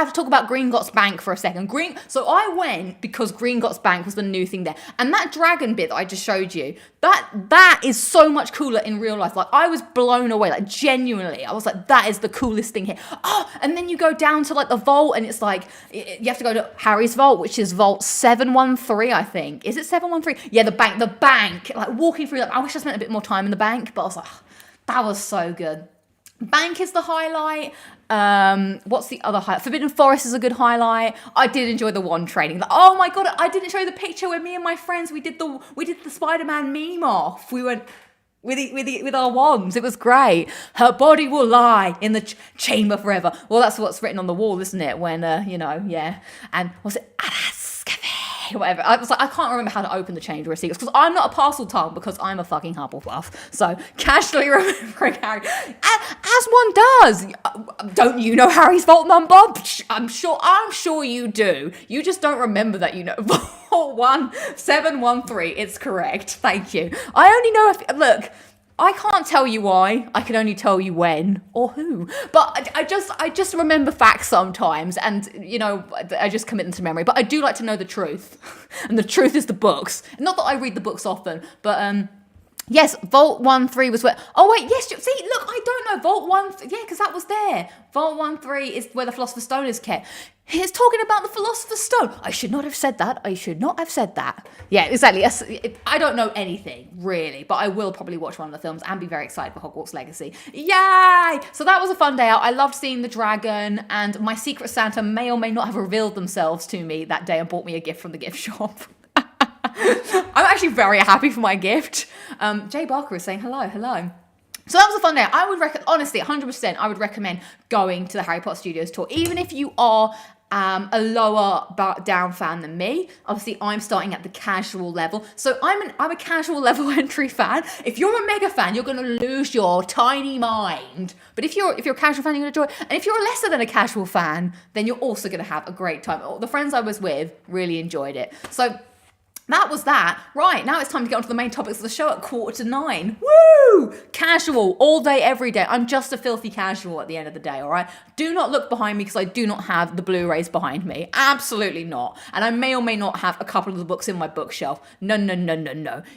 to talk about Gringotts Bank for a second. So I went because Gringotts Bank was the new thing there. And that dragon bit that I just showed you, that is so much cooler in real life. Like, I was blown away, like, genuinely. I was like, that is the coolest thing here. Oh, and then you go down to, like, the vault, and it's like, you have to go to Harry's vault, which is vault 713, I think. Is it 713? Yeah, the bank. Like, walking through that. I wish I spent a bit more time in the bank, but I was like, that was so good. Bank is the highlight. What's the other highlight? Forbidden Forest is a good highlight. I did enjoy the wand training. Oh my God, I didn't show you the picture where me and my friends we did the Spider-Man meme off. We went with our wands. It was great. Her body will lie in the chamber forever. Well, that's what's written on the wall, isn't it? When yeah. And was it whatever. I was like, I can't remember how to open the Chamber of Secrets because I'm not a parcel tongue because I'm a fucking Hufflepuff. So casually remembering Harry, as one does. Don't you know Harry's vault number? I'm sure you do. You just don't remember that you know. Vault 1713. It's correct. Thank you. I only know look. I can't tell you why. I can only tell you when or who. But I just remember facts sometimes, and I just commit them to memory. But I do like to know the truth, and the truth is the books. Not that I read the books often, but Yes, Vault 1-3 was where... Oh, wait, yes. See, look, I don't know. Vault 1... Yeah, because that was there. Vault 1-3 is where the Philosopher's Stone is kept. He's talking about the Philosopher's Stone. I should not have said that. I should not have said that. Yeah, exactly. I don't know anything, really, but I will probably watch one of the films and be very excited for Hogwarts Legacy. Yay! So that was a fun day out. I loved seeing the dragon, and my Secret Santa may or may not have revealed themselves to me that day and bought me a gift from the gift shop. I'm actually very happy for my gift. Jay Barker is saying hello. So that was a fun day. I would honestly, 100%, I would recommend going to the Harry Potter Studios tour, even if you are a lower down fan than me. Obviously, I'm starting at the casual level, so I'm a casual level entry fan. If you're a mega fan, you're going to lose your tiny mind. But if you're a casual fan, you're going to enjoy it. And if you're lesser than a casual fan, then you're also going to have a great time. The friends I was with really enjoyed it. So that was that. Right, now it's time to get on to the main topics of the show at 8:45. Woo! Casual, all day, every day. I'm just a filthy casual at the end of the day, all right? Do not look behind me because I do not have the Blu-rays behind me. Absolutely not. And I may or may not have a couple of the books in my bookshelf. No.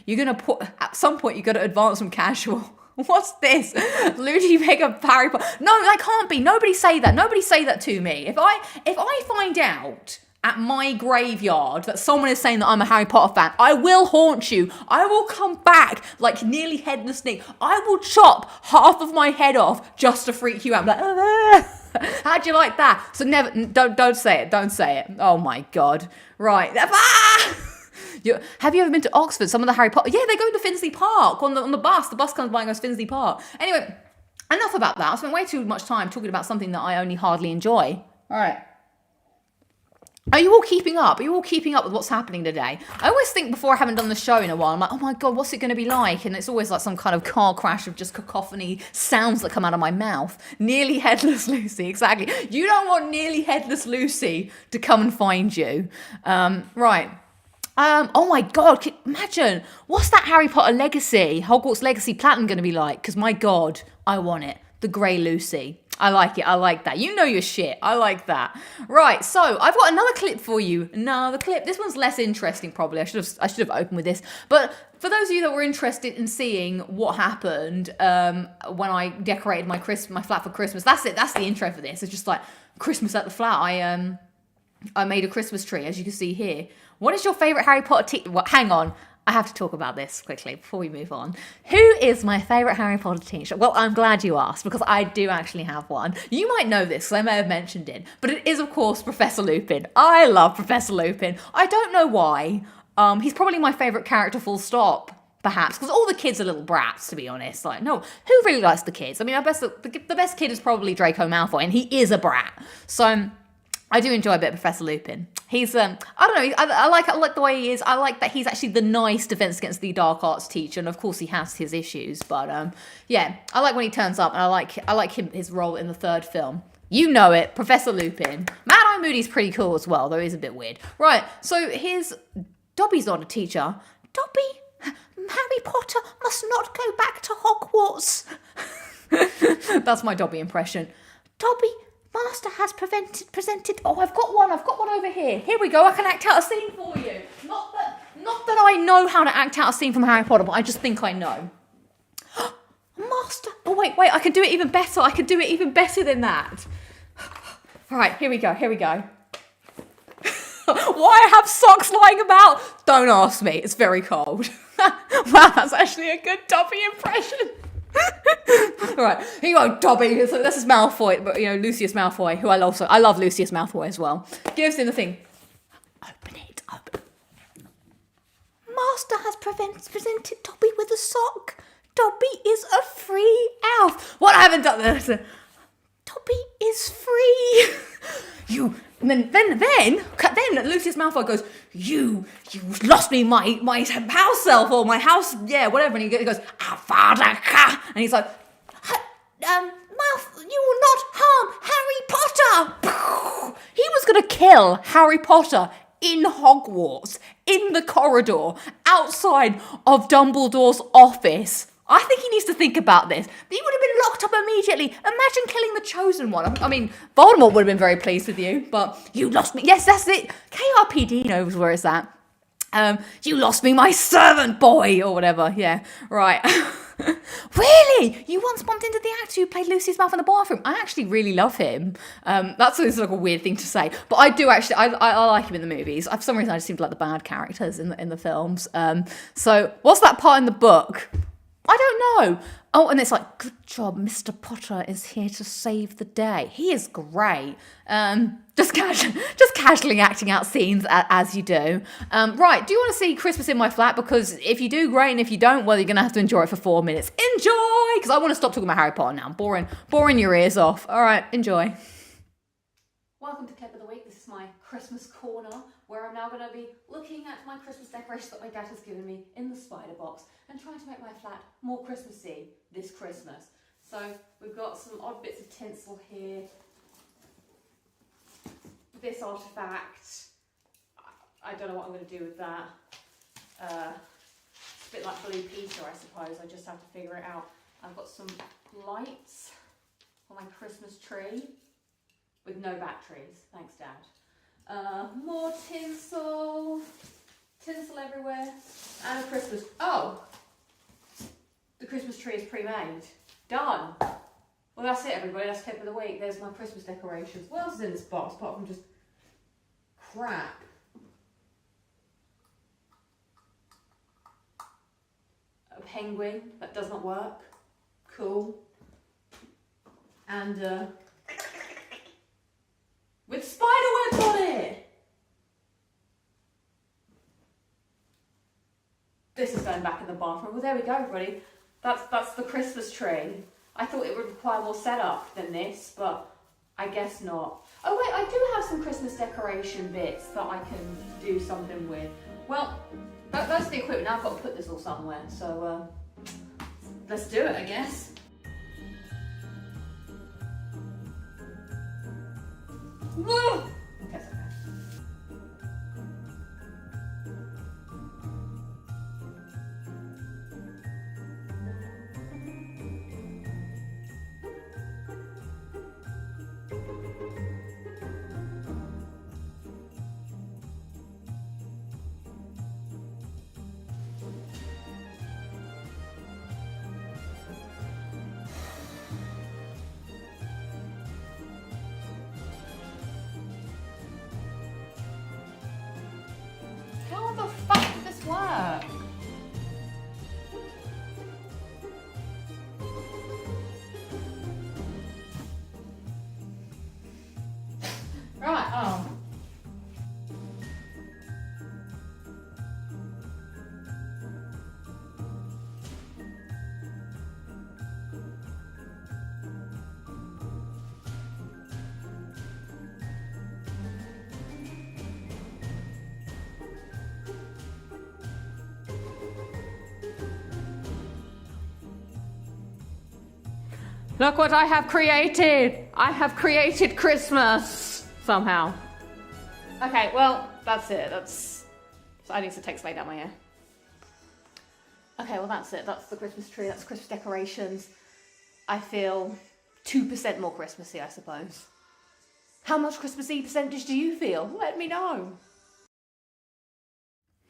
You're going to at some point, you've got to advance from casual. What's this? Ludi Mega Harry Potter. No, that can't be. Nobody say that. Nobody say that to me. If I find out at my graveyard that someone is saying that I'm a Harry Potter fan, I will haunt you. I will come back like nearly headless Nick. I will chop half of my head off just to freak you out. I'm like, how'd you like that? So never, don't say it. Don't say it. Oh my God. Right. Have you ever been to Oxford? Some of the Harry Potter. Yeah, they go to Finsbury Park on the bus. The bus comes by and goes Finsbury Park. Anyway, enough about that. I spent way too much time talking about something that I only hardly enjoy. All right. Are you all keeping up? Are you all keeping up with what's happening today? I always think before I haven't done the show in a while, I'm like, oh my God, what's it going to be like? And it's always like some kind of car crash of just cacophony sounds that come out of my mouth. Nearly Headless Lucy, exactly. You don't want Nearly Headless Lucy to come and find you. Right. Oh my God, imagine, what's that Harry Potter Legacy, Hogwarts Legacy Platinum going to be like? Because my God, I want it. The Grey Lucy. I like it. I like that. You know your shit. I like that. Right. So I've got another clip for you. Another clip. This one's less interesting, probably. I should have opened with this. But for those of you that were interested in seeing what happened when I decorated my flat for Christmas, that's it. That's the intro for this. It's just like Christmas at the flat. I made a Christmas tree, as you can see here. What is your favorite Harry Potter? Hang on. I have to talk about this quickly before we move on. Who is my favourite Harry Potter t-shirt? Well, I'm glad you asked because I do actually have one. You might know this because I may have mentioned it, but it is, of course, Professor Lupin. I love Professor Lupin. I don't know why. He's probably my favourite character, full stop, perhaps, because all the kids are little brats, to be honest. Like, no, who really likes the kids? I mean, the best kid is probably Draco Malfoy, and he is a brat. So I do enjoy a bit of Professor Lupin. He's, I don't know, I like the way he is. I like that he's actually the nice Defense Against the Dark Arts teacher, and of course he has his issues, but yeah, I like when he turns up, and I like his role in the third film. You know it, Professor Lupin. Mad-Eye Moody's pretty cool as well, though he's a bit weird. Right, so Dobby's not a teacher. Dobby, Harry Potter must not go back to Hogwarts. That's my Dobby impression. Dobby, Master has presented. Oh, I've got one over here. Here we go. I can act out a scene for you. Not that I know how to act out a scene from Harry Potter, but I just think I know. Master. Oh wait. I can do it even better. I can do it even better than that. All right. Here we go. Why I have socks lying about? Don't ask me. It's very cold. Wow, that's actually a good Dobby impression. Alright, here you go, Dobby. So this is Malfoy, but Lucius Malfoy, who I love Lucius Malfoy as well. Gives him the thing. Open it. Master has presented Dobby with a sock. Dobby is a free elf. What? I haven't done this. Dobby is free. And then Lucius Malfoy goes, you lost me my house elf, or my house, yeah, whatever. And he goes, Avada. And he's like, you will not harm Harry Potter. He was going to kill Harry Potter in Hogwarts, in the corridor, outside of Dumbledore's office. I think he needs to think about this. He would have been locked up immediately. Imagine killing the Chosen One. I mean, Voldemort would have been very pleased with you, but you lost me. Yes, that's it. KRPD knows where it's at. You lost me my servant boy, or whatever. Yeah, right. Really? You once bumped into the actor who played Lucy's mouth in the bathroom? I actually really love him. That's like a weird thing to say, but I do actually. I like him in the movies. For some reason, I just seem to like the bad characters in the films. So what's that part in the book? I don't know. Oh, and it's like, good job, Mr. Potter is here to save the day. He is great. Just casually acting out scenes as you do. Right, do you want to see Christmas in my flat? Because if you do, great, and if you don't, well, you're going to have to enjoy it for 4 minutes. Enjoy! Because I want to stop talking about Harry Potter now. I'm boring your ears off. All right, enjoy. Welcome to Clip of the Week. This is my Christmas corner, where I'm now going to be looking at my Christmas decorations that my dad has given me in the spider box and trying to make my flat more Christmassy this Christmas. So we've got some odd bits of tinsel here. This artifact, I don't know what I'm going to do with that. It's a bit like Blue Peter, I suppose. I just have to figure it out. I've got some lights on my Christmas tree with no batteries. Thanks, Dad. More tinsel everywhere, and a Christmas. Oh, the Christmas tree is pre-made. Done. Well, that's it, everybody. That's Clip of the Week. There's my Christmas decorations. What else is in this box apart from just crap? A penguin that does not work. Cool. And with spider webs on it. This is going back in the bathroom. Well, there we go, everybody. That's the Christmas tree. I thought it would require more setup than this, but I guess not. Oh wait, I do have some Christmas decoration bits that I can do something with. Well, that's the equipment. Now I've got to put this all somewhere, so let's do it, I guess. Woo! Okay, it's okay. How the fuck does this work? Right, oh. Look what I have created! I have created Christmas! Somehow. Okay, well, that's it. So I need to take Slade out my hair. Okay, well, that's it. That's the Christmas tree. That's Christmas decorations. I feel 2% more Christmassy, I suppose. How much Christmassy percentage do you feel? Let me know.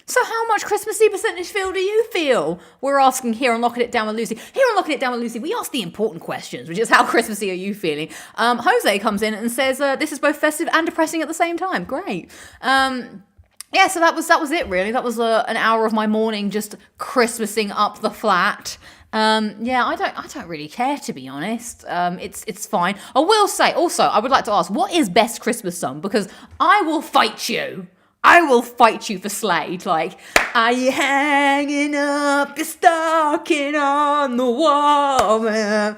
So how much Christmassy percentage feel do you feel? We're asking here on Locking It Down with Lucy. Here on Locking It Down with Lucy, we ask the important questions, which is how Christmassy are you feeling? Jose comes in and says, this is both festive and depressing at the same time. Great. Yeah, so that was it really. That was an hour of my morning just Christmasing up the flat. Yeah, I don't really care, to be honest. It's fine. I will say also, I would like to ask, what is best Christmas song? Because I will fight you. I will fight you for Slade. Like, are you hanging up your stocking on the wall? That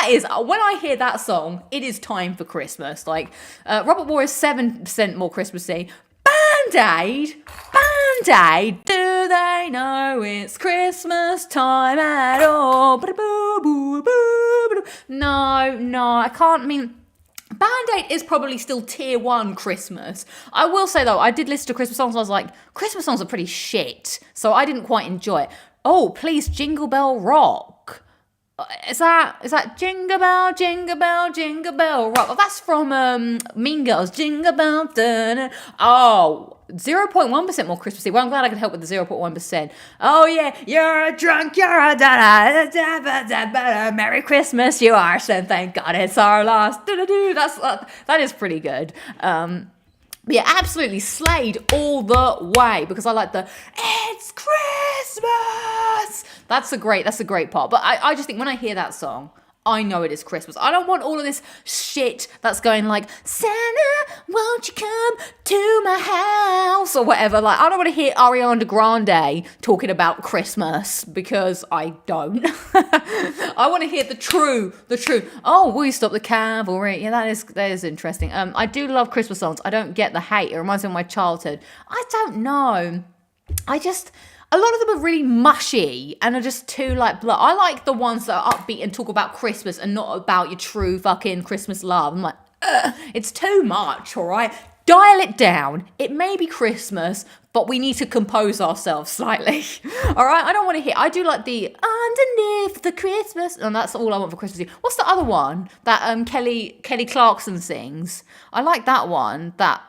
is, when I hear that song, it is time for Christmas. Like, Robert Moore is 7% more Christmassy. Band-Aid, do they know it's Christmas time at all? No, I can't. I mean, Band-Aid is probably still tier 1 Christmas. I will say though, I did listen to Christmas songs and I was like, Christmas songs are pretty shit. So I didn't quite enjoy it. Oh, please, Jingle Bell Rock. Is that Jingle Bell, Jingle Bell, Jingle Bell Rock? Oh, that's from Mean Girls. Jingle Bell. Da-da. Oh, 0.1% more Christmassy. Well, I'm glad I could help with the 0.1%. Oh yeah, you're a drunk, you're a da-da. Merry Christmas, you are. So thank God it's our last. Da-da-do. That is pretty good. Yeah, absolutely slayed all the way because I like the "It's Christmas." That's a great part. But I just think when I hear that song, I know it is Christmas. I don't want all of this shit that's going like, Santa, won't you come to my house or whatever. Like, I don't want to hear Ariana Grande talking about Christmas because I don't. I want to hear the true. Oh, will you stop the cavalry? Yeah, that is interesting. I do love Christmas songs. I don't get the hate. It reminds me of my childhood. I don't know. A lot of them are really mushy and are just too like blah. I like the ones that are upbeat and talk about Christmas and not about your true fucking Christmas love. I'm like, it's too much, all right? Dial it down. It may be Christmas, but we need to compose ourselves slightly. All right? I don't want to hear. I do like the underneath the Christmas. And that's all I want for Christmas Eve. What's the other one that Kelly Clarkson sings? I like that one. That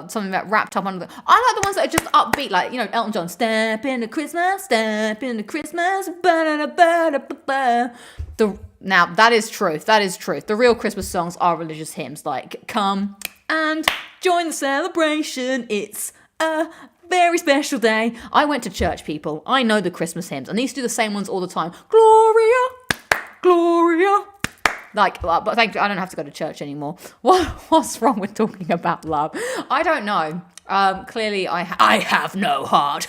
something that wrapped up under the... I like the ones that are just upbeat, like, you know, Elton John. Step into Christmas, ba-da-ba-da-ba-ba. Now, that is truth. The real Christmas songs are religious hymns, like, come and join the celebration. It's a very special day. I went to church, people. I know the Christmas hymns, and they used to do the same ones all the time. Gloria, Gloria. Like, but thank you, I don't have to go to church anymore. What's wrong with talking about love? I don't know. Clearly, I have no heart.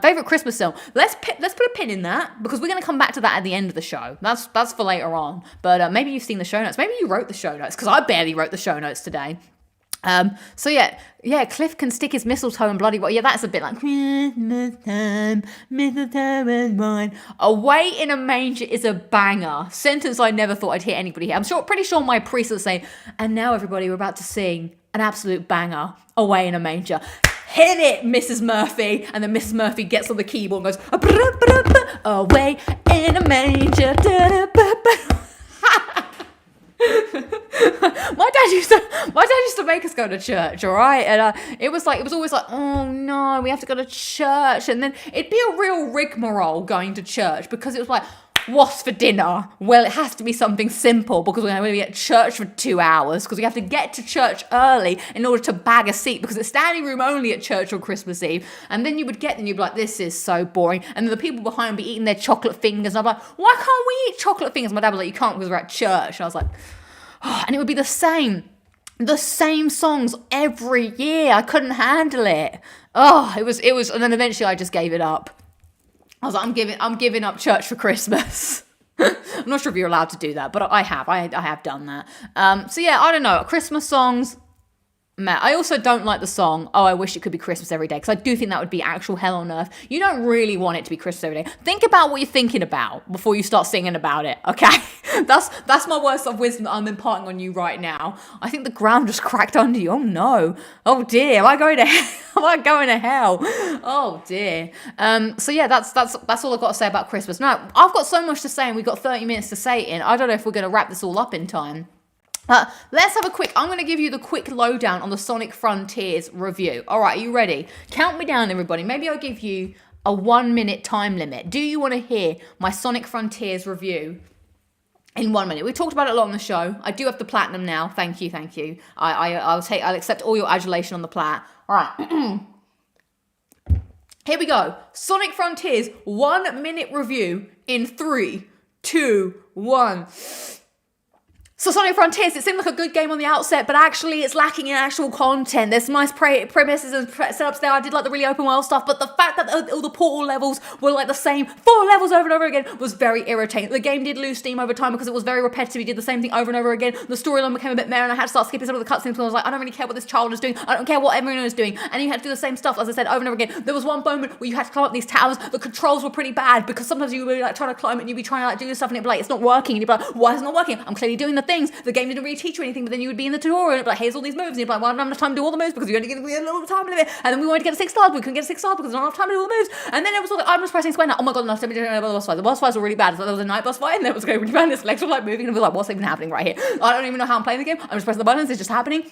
Favorite Christmas song? Let's put a pin in that because we're going to come back to that at the end of the show. That's for later on. But maybe you've seen the show notes. Maybe you wrote the show notes because I barely wrote the show notes today. So yeah, Cliff can stick his mistletoe and bloody well. Yeah, that's a bit like Christmas time, mistletoe and wine. Away in a Manger is a banger. Sentence I never thought I'd hear anybody hear. Pretty sure my priest will say, and now everybody, we're about to sing an absolute banger, Away in a Manger. Hit it, Mrs. Murphy. And then Mrs. Murphy gets on the keyboard and goes, away in a manger. My dad used to make us go to church, all right? And it was always like, oh no, we have to go to church. And then it'd be a real rigmarole going to church because it was like, what's for dinner? Well, it has to be something simple because we're going to be at church for 2 hours because we have to get to church early in order to bag a seat because it's standing room only at church on Christmas Eve. And then you would get there and you'd be like, this is so boring. And then the people behind would be eating their chocolate fingers. And I'm like, why can't we eat chocolate fingers? My dad was like, you can't because we're at church. And I was like, oh, and it would be the same songs every year. I couldn't handle it. Oh, it was, and then eventually I just gave it up. I was like, I'm giving up church for Christmas. I'm not sure if you're allowed to do that, but I have done that. So yeah, I don't know. Christmas songs, man. I also don't like the song, oh, I wish it could be Christmas every day, because I do think that would be actual hell on earth. You don't really want it to be Christmas every day. Think about what you're thinking about before you start singing about it, okay? That's my words of wisdom that I'm imparting on you right now. I think the ground just cracked under you. Oh no. Oh dear. Am I going to hell? Oh dear. So yeah, that's all I've got to say about Christmas. Now, I've got so much to say and we've got 30 minutes to say it in. I don't know if we're going to wrap this all up in time. Let's have I'm going to give you the quick lowdown on the Sonic Frontiers review. All right, are you ready? Count me down, everybody. Maybe I'll give you a 1 minute time limit. Do you want to hear my Sonic Frontiers review in 1 minute? We talked about it a lot on the show. I do have the platinum now. Thank you. I'll accept all your adulation on the plat. All right. Here we go. Sonic Frontiers 1 minute review in 3, 2, 1. So Sonic Frontiers, it seemed like a good game on the outset, but actually it's lacking in actual content. There's some nice premises and setups there. I did like the really open world stuff, but the fact that all the portal levels were like the same 4 levels over and over again was very irritating. The game did lose steam over time because it was very repetitive. You did the same thing over and over again. The storyline became a bit meh, and I had to start skipping some of the cutscenes because I was like, I don't really care what this child is doing. I don't care what everyone is doing. And you had to do the same stuff, as I said, over and over again. There was one moment where you had to climb up these towers. The controls were pretty bad because sometimes you would be like trying to climb it and you'd be trying to like do this stuff and it'd be like, it's not working. And you'd be like, why is it not working? I'm clearly doing the things. The game didn't really teach you anything, but then you would be in the tutorial and it'd be like, here's all these moves, and you'd be like, well, I don't have enough time to do all the moves because you only get a little time limit. And then we wanted to get a 6 stars, but we couldn't get a 6 stars because we don't have time to do all the moves. And then it was like, I'm just pressing square now. Oh my god, no, let me do the boss fight. The boss fights were really bad. So there was a night boss fight, and then it was going really bad. His legs were like moving, and I was like, what's even happening right here? I don't even know how I'm playing the game. I'm just pressing the buttons. It's just happening.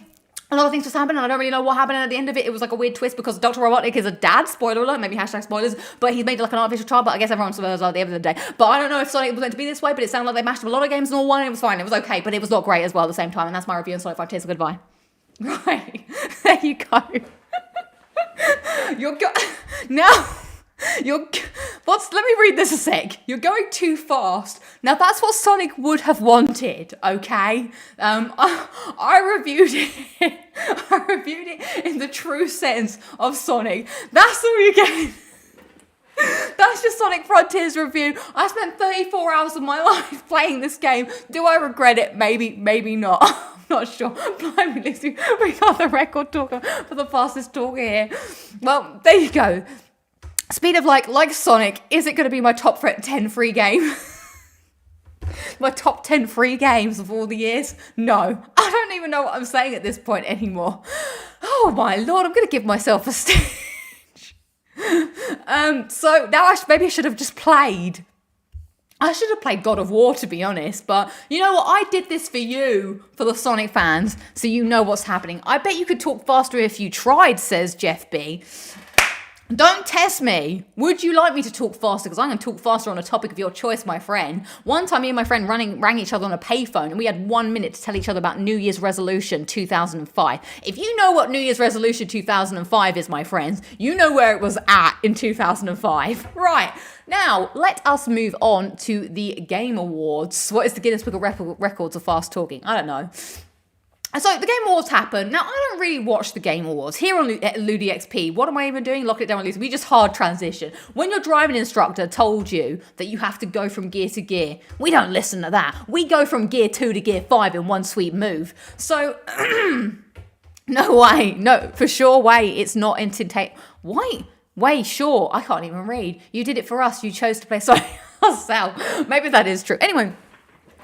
A lot of things just happened, and I don't really know what happened. And at the end of it, it was like a weird twist because Dr. Robotnik is a dad. Spoiler alert, maybe hashtag spoilers. But he's made like an artificial child. But I guess everyone's spoilers at the end of the day. But I don't know if Sonic was meant to be this way. But it sounded like they mashed up a lot of games in all one. And it was fine. It was okay, but it was not great as well at the same time. And that's my review on Sonic 5 Tears of Goodbye. Right, there you go. Let me read this a sec. You're going too fast. Now that's what Sonic would have wanted, okay? I reviewed it. I reviewed it in the true sense of Sonic. That's all you get. That's just Sonic Frontiers review. I spent 34 hours of my life playing this game. Do I regret it? Maybe, maybe not. I'm not sure. Blimey, Lucy, we got the record talker for the fastest talker here. Well, there you go. Speed of like Sonic, is it going to be my top 10 free game? My top 10 free games of all the years? No. I don't even know what I'm saying at this point anymore. Oh my lord, I'm going to give myself a stage. So now maybe I should have just played. I should have played God of War, to be honest, but you know what? I did this for you, for the Sonic fans, so you know what's happening. I bet you could talk faster if you tried, says Jeff B. Don't test me. Would you like me to talk faster? Because I'm going to talk faster on a topic of your choice, my friend. One time, me and my friend rang each other on a payphone, and we had 1 minute to tell each other about New Year's Resolution 2005. If you know what New Year's Resolution 2005 is, my friends, you know where it was at in 2005. Right. Now, let us move on to the Game Awards. What is the Guinness Book of Records of fast talking? I don't know. So the Game Awards happen. Now, I don't really watch the Game Awards. Here on LudiXP, what am I even doing? Lock it down, Lucy. We just hard transition. When your driving instructor told you that you have to go from gear to gear, we don't listen to that. We go from gear 2 to gear 5 in one sweet move. So, no way. No, for sure way. It's not entertaining. Way, sure. I can't even read. You did it for us. You chose to play Sonic yourself. Maybe that is true. Anyway.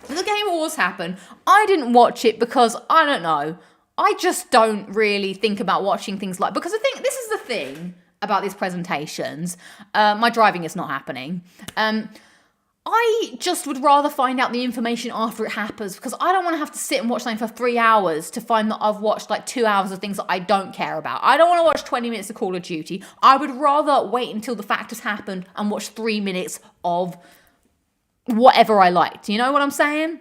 The Game Awards happened. I didn't watch it because, I don't know, I just don't really think about watching things like, because I think this is the thing about these presentations. My driving is not happening. I just would rather find out the information after it happens because I don't want to have to sit and watch something for 3 hours to find that I've watched like 2 hours of things that I don't care about. I don't want to watch 20 minutes of Call of Duty. I would rather wait until the fact has happened and watch 3 minutes of whatever I liked. You know what I'm saying?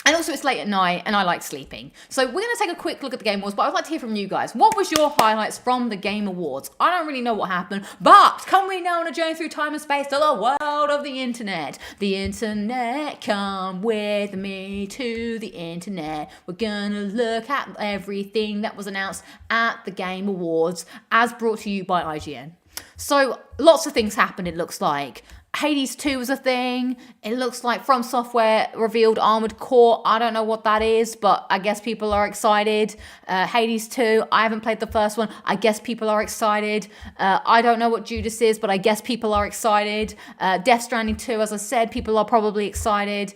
And also it's late at night and I like sleeping. So we're going to take a quick look at the Game Awards, but I'd like to hear from you guys. What was your highlights from the Game Awards? I don't really know what happened, but come we now on a journey through time and space to the world of the internet. The internet, come with me to the internet. We're going to look at everything that was announced at the Game Awards as brought to you by IGN. So lots of things happened, it looks like. Hades 2 was a thing. It looks like From Software revealed Armored Core. I don't know what that is, but I guess people are excited. Hades 2, I haven't played the first one. I guess people are excited. I don't know what Judas is, but I guess people are excited. Death Stranding 2, as I said, people are probably excited.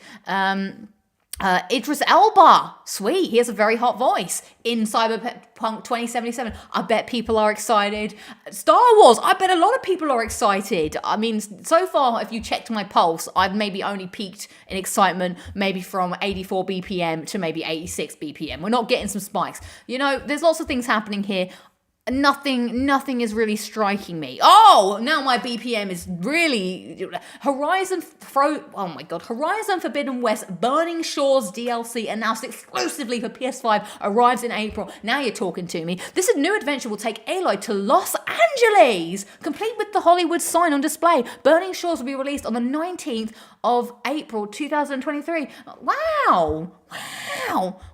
Idris Elba, sweet, he has a very hot voice in Cyberpunk 2077. I bet people are excited. Star Wars, I bet a lot of people are excited. I mean, so far, if you checked my pulse, I've maybe only peaked in excitement maybe from 84 BPM to maybe 86 BPM. We're not getting some spikes. You know, there's lots of things happening here. Nothing is really striking me. Oh, now my BPM is really Horizon Forbidden West Burning Shores DLC announced exclusively for PS5 arrives in April. Now you're talking to me. This new adventure will take Aloy to Los Angeles, complete with the Hollywood sign on display. Burning Shores will be released on the 19th of April 2023. Wow.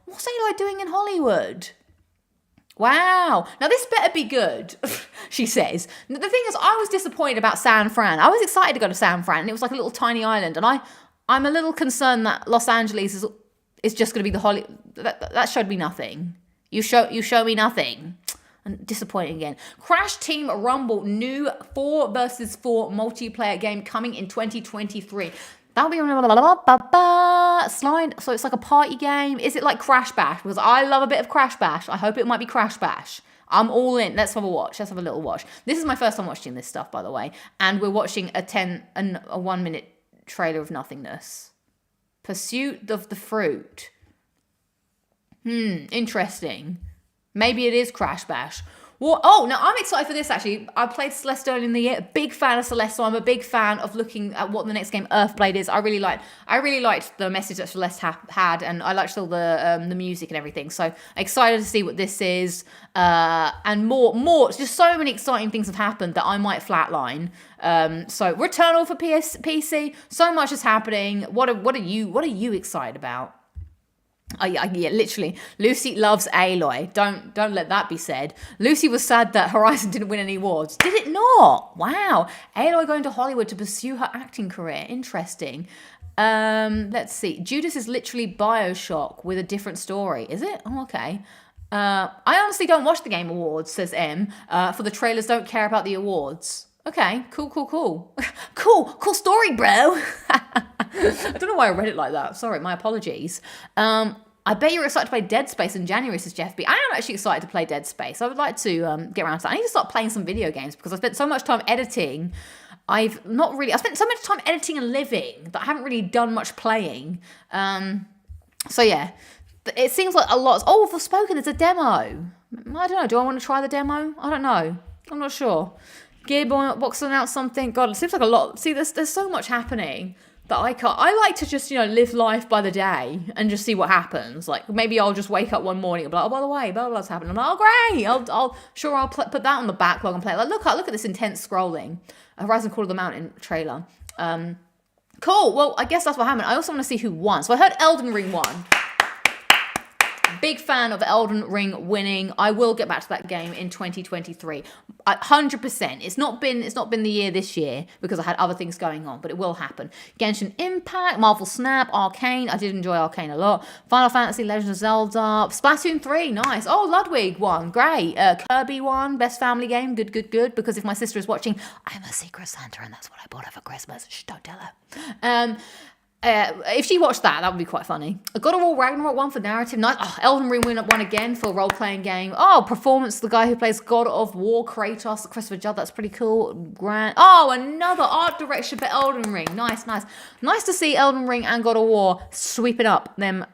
What's Aloy doing in Hollywood? Wow. Now this better be good, she says. The thing is, I was disappointed about San Fran. I was excited to go to San Fran, and it was like a little tiny island, and I'm a little concerned that Los Angeles is just going to be the that showed me nothing. You show me nothing. And disappointing again. Crash Team Rumble, new 4 versus 4 multiplayer game coming in 2023. That'll be slide. So it's like a party game. Is it like Crash Bash? Because I love a bit of Crash Bash. I hope it might be Crash Bash. I'm all in. Let's have a watch. Let's have a little watch. This is my first time watching this stuff, by the way. And we're watching a 1-minute trailer of nothingness. Pursuit of the Fruit. Interesting. Maybe it is Crash Bash. Well, oh, no, I'm excited for this, actually. I played Celeste earlier in the year. Big fan of Celeste, so I'm a big fan of looking at what the next game, Earthblade, is. I really liked the message that Celeste had, and I liked all the music and everything. So excited to see what this is. And more. Just so many exciting things have happened that I might flatline. So Returnal for PC. So much is happening. What are you excited about? Yeah, literally. Lucy loves Aloy. Don't let that be said. Lucy was sad that Horizon didn't win any awards. Did it not? Wow. Aloy going to Hollywood to pursue her acting career. Interesting. Let's see. Judas is literally BioShock with a different story. Is it? Oh, okay. I honestly don't watch the Game Awards, says M. For the trailers, don't care about the awards. Okay, cool. Cool story, bro. I don't know why I read it like that. Sorry, my apologies. I bet you're excited to play Dead Space in January, says Jeff B. I am actually excited to play Dead Space. I would like to get around to that. I need to start playing some video games because I spent so much time editing. I spent so much time editing and living that I haven't really done much playing. So yeah, it seems like a lot. Oh, Forspoken, there's a demo. I don't know. Do I want to try the demo? I don't know. I'm not sure. Gearbox announced something. God, it seems like a lot. See, there's so much happening that I can't. I like to just, live life by the day and just see what happens. Like, maybe I'll just wake up one morning and be like, oh, by the way, blah, blah, blah's happening. I'm like, oh, great. I'll put that on the backlog and play. Like, look at this intense scrolling. Horizon Call of the Mountain trailer. Cool. Well, I guess that's what happened. I also want to see who won. So I heard Elden Ring won. Big fan of Elden Ring winning. I will get back to that game in 2023. 100%. It's not been the year this year because I had other things going on, but it will happen. Genshin Impact, Marvel Snap, Arcane. I did enjoy Arcane a lot. Final Fantasy, Legend of Zelda, Splatoon 3, nice. Oh, Ludwig won, great. Kirby won, best family game, good. Because if my sister is watching, I'm a secret Santa and that's what I bought her for Christmas. Shh, don't tell her. If she watched that would be quite funny. God of War Ragnarok won for narrative. Nice. Oh, Elden Ring won again for role-playing game. Oh, performance, the guy who plays God of War, Kratos, Christopher Judd. That's pretty cool. Grant. Oh, another art direction for Elden Ring. Nice. Nice to see Elden Ring and God of War sweeping up them.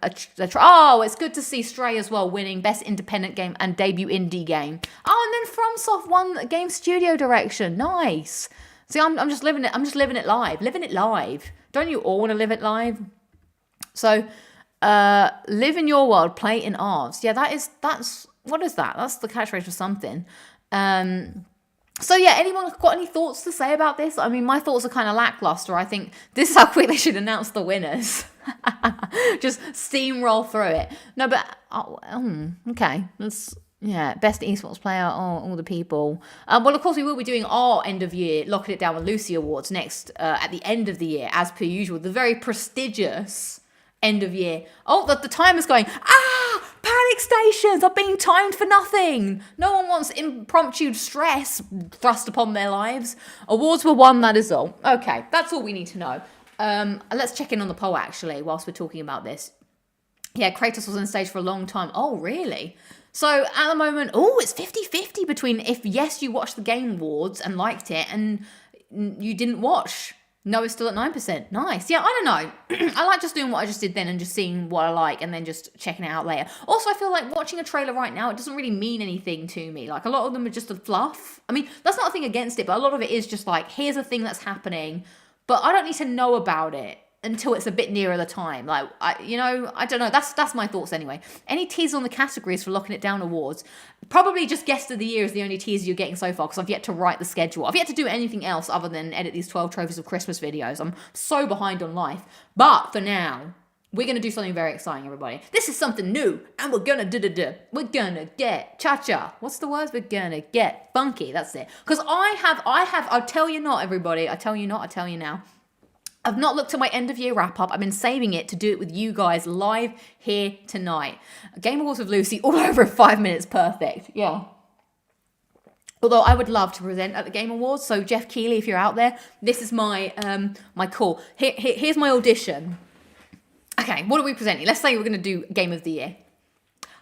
Oh, it's good to see Stray as well winning Best Independent Game and Debut Indie Game. Oh, and then FromSoft won Game Studio Direction. Nice. See, I'm just living it. I'm just living it live. Living it live. Don't you all want to live it live? So, live in your world, play in ours. Yeah, that's what is that? That's the catchphrase for something. So yeah, anyone got any thoughts to say about this? I mean, my thoughts are kind of lackluster. I think this is how quick they should announce the winners. Just steamroll through it. No, but okay, best esports player, all the people. Well, of course, we will be doing our end of year Locking It Down with Lucy awards next at the end of the year, as per usual. The very prestigious end of year. Oh, the timer's going. Panic stations are being timed for nothing. No one wants impromptu stress thrust upon their lives. Awards were won, that is all. Okay, that's all we need to know. Let's check in on the poll, actually, whilst we're talking about this. Yeah, Kratos was on stage for a long time. Oh, really? So at the moment, it's 50-50 between if yes, you watched the Game Awards and liked it and you didn't watch. No, it's still at 9%. Nice. Yeah, I don't know. I like just doing what I just did then and just seeing what I like and then just checking it out later. Also, I feel like watching a trailer right now, it doesn't really mean anything to me. Like, a lot of them are just a fluff. I mean, that's not a thing against it, but a lot of it is just like, here's a thing that's happening, but I don't need to know about it until it's a bit nearer the time. Like, I don't know. That's my thoughts anyway. Any teasers on the categories for Locking It Down awards? Probably just Guest of the Year is the only teaser you're getting so far because I've yet to write the schedule. I've yet to do anything else other than edit these 12 Trophies of Christmas videos. I'm so behind on life. But for now, we're going to do something very exciting, everybody. This is something new, and we're going to We're going to get cha-cha. What's the words? We're going to get funky. That's it. Because I'll tell you not, everybody. I tell you now. I've not looked at my end of year wrap up. I've been saving it to do it with you guys live here tonight. Game Awards with Lucy all over in 5 minutes. Perfect. Yeah. Although I would love to present at the Game Awards. So Jeff Keighley, if you're out there, this is my my call. Here's my audition. Okay, what are we presenting? Let's say we're going to do Game of the Year.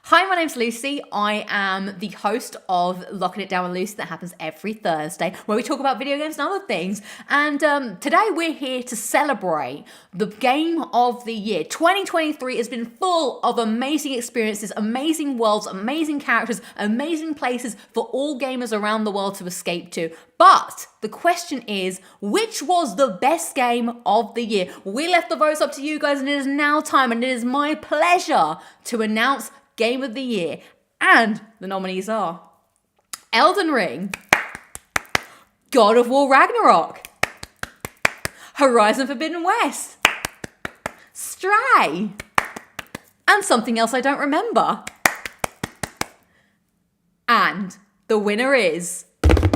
Hi, my name's Lucy. I am the host of Locking It Down with Lucy that happens every Thursday, where we talk about video games and other things. And today we're here to celebrate the Game of the Year. 2023 has been full of amazing experiences, amazing worlds, amazing characters, amazing places for all gamers around the world to escape to. But the question is, which was the best game of the year? We left the votes up to you guys, and it is now time, and it is my pleasure to announce Game of the Year. And the nominees are Elden Ring, God of War Ragnarok, Horizon Forbidden West, Stray, and something else I don't remember. And the winner is Elden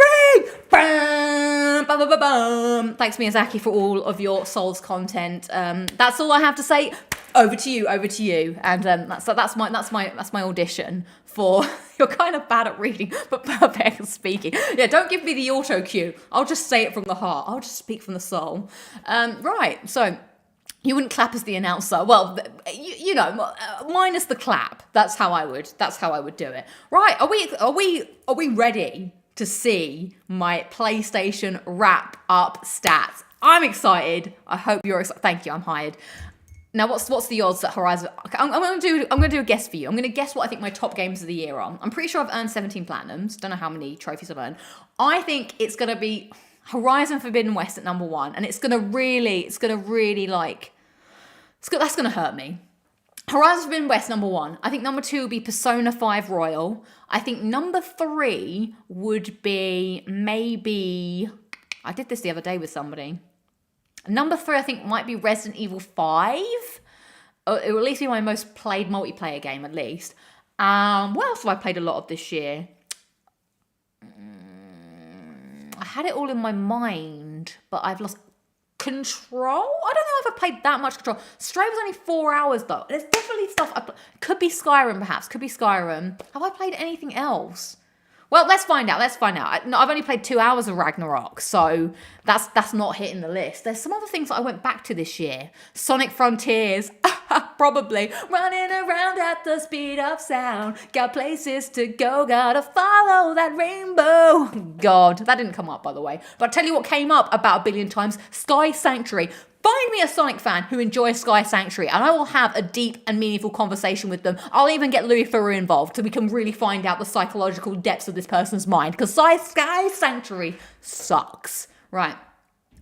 Ring! Bam, bam, bam, bam, bam. Thanks Miyazaki for all of your Souls content. That's all I have to say. Over to you. And that's my audition for. You're kind of bad at reading, but perfect at speaking. Yeah, don't give me the auto cue. I'll just say it from the heart. I'll just speak from the soul. Right. So you wouldn't clap as the announcer. Well, you know, minus the clap. That's how I would do it. Right. Are we ready to see my PlayStation wrap up stats? I'm excited. I hope you're excited. Thank you. I'm hired. Now, what's the odds that Horizon? Okay, I'm gonna do a guess for you. I'm gonna guess what I think my top games of the year are. I'm pretty sure I've earned 17 platinums. Don't know how many trophies I've earned. I think it's gonna be Horizon Forbidden West at number 1, and that's gonna hurt me. Horizon Forbidden West number 1. I think number 2 would be Persona 5 Royal. I think number 3 would be maybe. I did this the other day with somebody. Number 3, I think, might be Resident Evil 5. It will at least be my most played multiplayer game, at least. What else have I played a lot of this year? I had it all in my mind, but I've lost Control? I don't know if I played that much Control. Stray was only 4 hours, though. There's definitely stuff. Could be Skyrim, perhaps. Could be Skyrim. Have I played anything else? Well, let's find out. I've only played 2 hours of Ragnarok, so that's not hitting the list. There's some other things that I went back to this year. Sonic Frontiers, probably. Running around at the speed of sound. Got places to go, gotta follow that rainbow. God, that didn't come up, by the way. But I'll tell you what came up about 1 billion times. Sky Sanctuary. Find me a Sonic fan who enjoys Sky Sanctuary, and I will have a deep and meaningful conversation with them. I'll even get Louis Theroux involved so we can really find out the psychological depths of this person's mind, because Sky Sanctuary sucks. Right.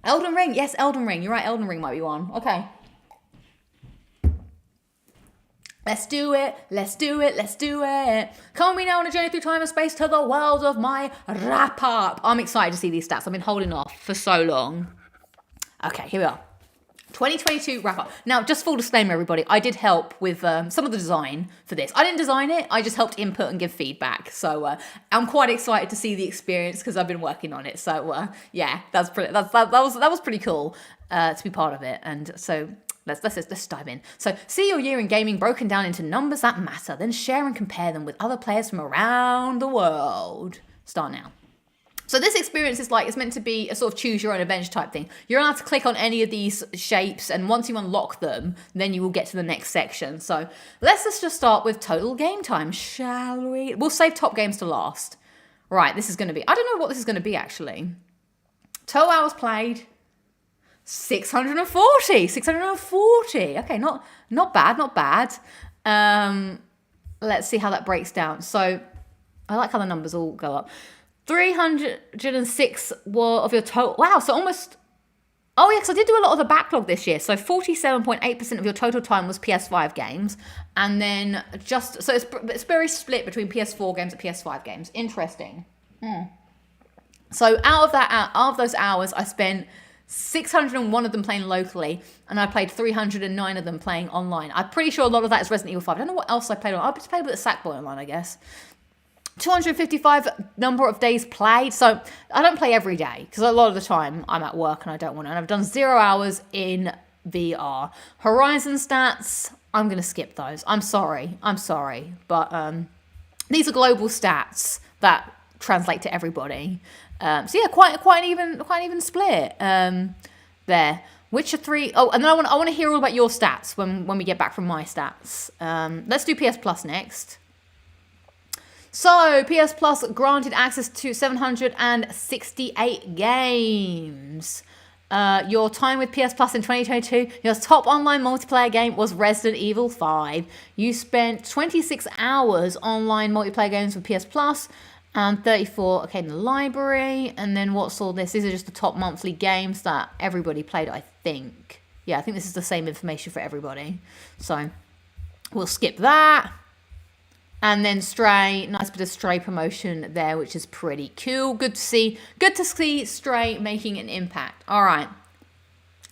Elden Ring. Yes, Elden Ring. You're right, Elden Ring might be one. Okay. Let's do it. Come with me now on a journey through time and space to the world of my wrap-up. I'm excited to see these stats. I've been holding off for so long. Okay, here we are. 2022 wrap up. Now, just full disclaimer, everybody, I did help with some of the design for this. I didn't design it. I just helped input and give feedback. So I'm quite excited to see the experience because I've been working on it. So yeah, that was pretty cool to be part of it. And so let's dive in. So see your year in gaming broken down into numbers that matter. Then share and compare them with other players from around the world. Start now. So this experience is it's meant to be a sort of choose your own adventure type thing. You're allowed to click on any of these shapes, and once you unlock them, then you will get to the next section. So let's just start with total game time, shall we? We'll save top games to last. Right, this is going to be, I don't know what this is going to be actually. Total hours played, 640. Okay, not bad. Let's see how that breaks down. So I like how the numbers all go up. 306 of your total. Wow, so almost. Oh, yeah, because I did do a lot of the backlog this year. So 47.8% of your total time was PS5 games. And then so it's very split between PS4 games and PS5 games. Interesting. So out of those hours, I spent 601 of them playing locally, and I played 309 of them playing online. I'm pretty sure a lot of that is Resident Evil 5. I don't know what else I played on. I just played with the Sackboy online, I guess. 255 number of days played. So I don't play every day because a lot of the time I'm at work and I don't want to. And I've done 0 hours in VR. Horizon stats, I'm going to skip those. I'm sorry. But these are global stats that translate to everybody. So yeah, quite an even split there. Witcher 3. Oh, and then I want to hear all about your stats when we get back from my stats. Let's do PS Plus next. So, PS Plus granted access to 768 games. Your time with PS Plus in 2022, your top online multiplayer game was Resident Evil 5. You spent 26 hours online multiplayer games with PS Plus and 34 in the library. And then what's all this? These are just the top monthly games that everybody played, I think. Yeah, I think this is the same information for everybody. So, we'll skip that. And then Stray, nice bit of Stray promotion there, which is pretty cool. Good to see Stray making an impact. All right,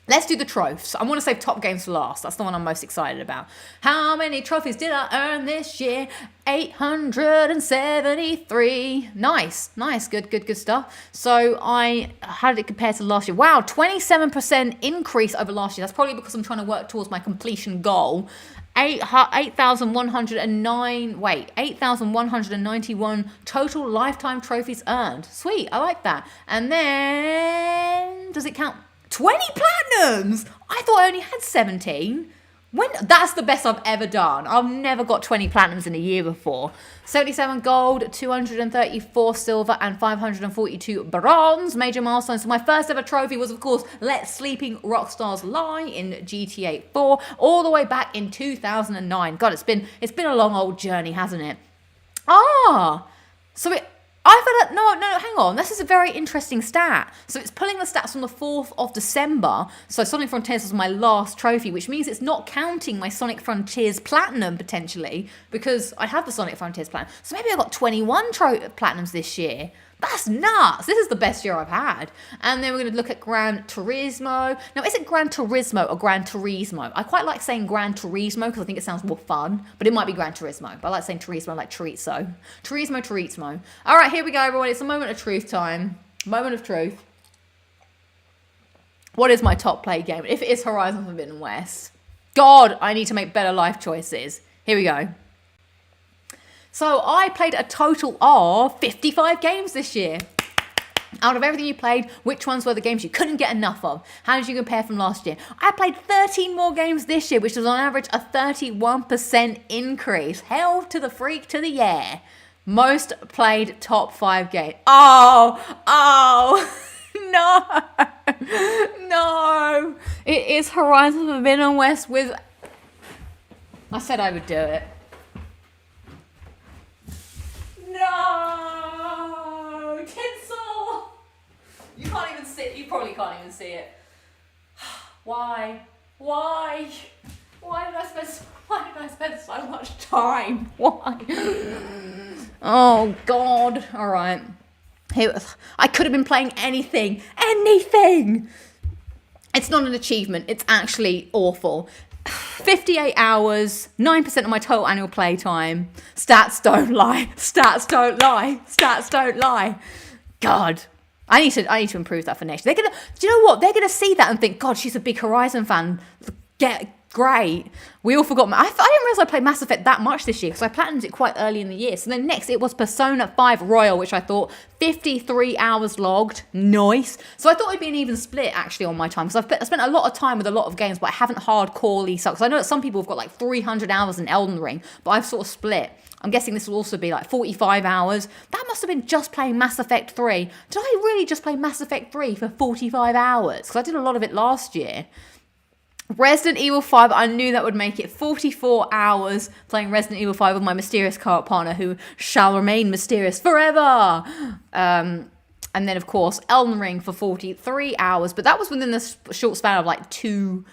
let's do the trophies. I want to save top games for last. That's the one I'm most excited about. How many trophies did I earn this year? 873. Nice, good stuff. So how did it compare to last year? Wow, 27% increase over last year. That's probably because I'm trying to work towards my completion goal. 8,191 total lifetime trophies earned. Sweet, I like that. And then, does it count? 20 platinums! I thought I only had 17. That's the best I've ever done. I've never got 20 platinums in a year before. 77 gold, 234 silver, and 542 bronze. Major milestones. So my first ever trophy was, of course, Let Sleeping Rockstars Lie in GTA 4, all the way back in 2009. God, it's been a long old journey, hasn't it? Hang on. This is a very interesting stat. So it's pulling the stats from the 4th of December. So Sonic Frontiers was my last trophy, which means it's not counting my Sonic Frontiers Platinum, potentially, because I have the Sonic Frontiers Platinum. So maybe I got 21 Platinums this year. That's nuts. This is the best year I've had. And then we're going to look at Gran Turismo. Now, is it Gran Turismo or Gran Turismo? I quite like saying Gran Turismo because I think it sounds more fun, but it might be Gran Turismo. But I like saying Turismo like chorizo. Turismo. All right, here we go, everyone. It's a moment of truth time. Moment of truth. What is my top play game? If it is Horizon Forbidden West, God, I need to make better life choices. Here we go. So I played a total of 55 games this year. Out of everything you played, which ones were the games you couldn't get enough of? How did you compare from last year? I played 13 more games this year, which was on average a 31% increase. Hell to the freak to the yeah. Most played top 5 games. Oh, no. It is Horizon Forbidden West with... I said I would do it. No! Tinsel! You can't even see it. You probably can't even see it. Why? Why did I spend so much time? Why? Oh, God. All right. I could have been playing anything. It's not an achievement. It's actually awful. 58 hours, 9% of my total annual play time. Stats don't lie. God, I need to improve that for next year. Do you know what? They're gonna see that and think, God, she's a big Horizon fan. Great. We all forgot. I didn't realize I played Mass Effect that much this year because I platinumed it quite early in the year. So then next it was Persona 5 Royal, which I thought 53 hours logged. Nice. So I thought it'd be an even split actually on my time because I spent a lot of time with a lot of games, but I haven't hardcorely sucked. So I know that some people have got like 300 hours in Elden Ring, but I've sort of split. I'm guessing this will also be like 45 hours. That must have been just playing Mass Effect 3. Did I really just play Mass Effect 3 for 45 hours? Because I did a lot of it last year. Resident Evil 5, I knew that would make it 44 hours playing Resident Evil 5 with my mysterious co-op partner who shall remain mysterious forever. And then, of course, Elden Ring for 43 hours. But that was within the short span of like two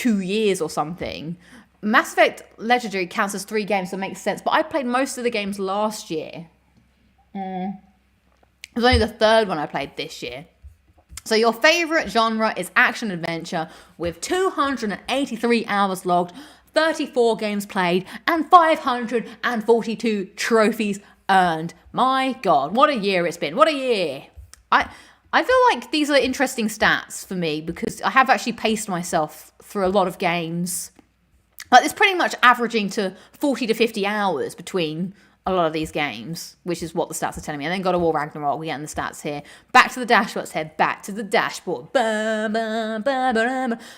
years or something. Mass Effect Legendary counts as 3 games, so it makes sense. But I played most of the games last year. It was only the 3rd one I played this year. So your favorite genre is action adventure with 283 hours logged, 34 games played, and 542 trophies earned. My God, what a year it's been. What a year. I feel like these are interesting stats for me because I have actually paced myself through a lot of games. Like it's pretty much averaging to 40 to 50 hours between a lot of these games, which is what the stats are telling me. And then God of War Ragnarok, we're getting the stats here. Back to the dashboard, let's head back to the dashboard.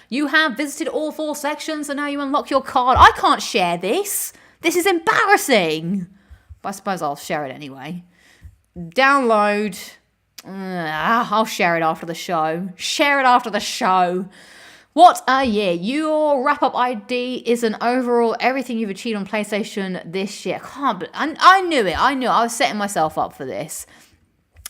You have visited all 4 sections, and now you unlock your card. I can't share this. This is embarrassing. But I suppose I'll share it anyway. Download. I'll share it after the show. Share it after the show. What a year. Your wrap-up ID is an overall everything you've achieved on PlayStation this year. I knew it. I was setting myself up for this.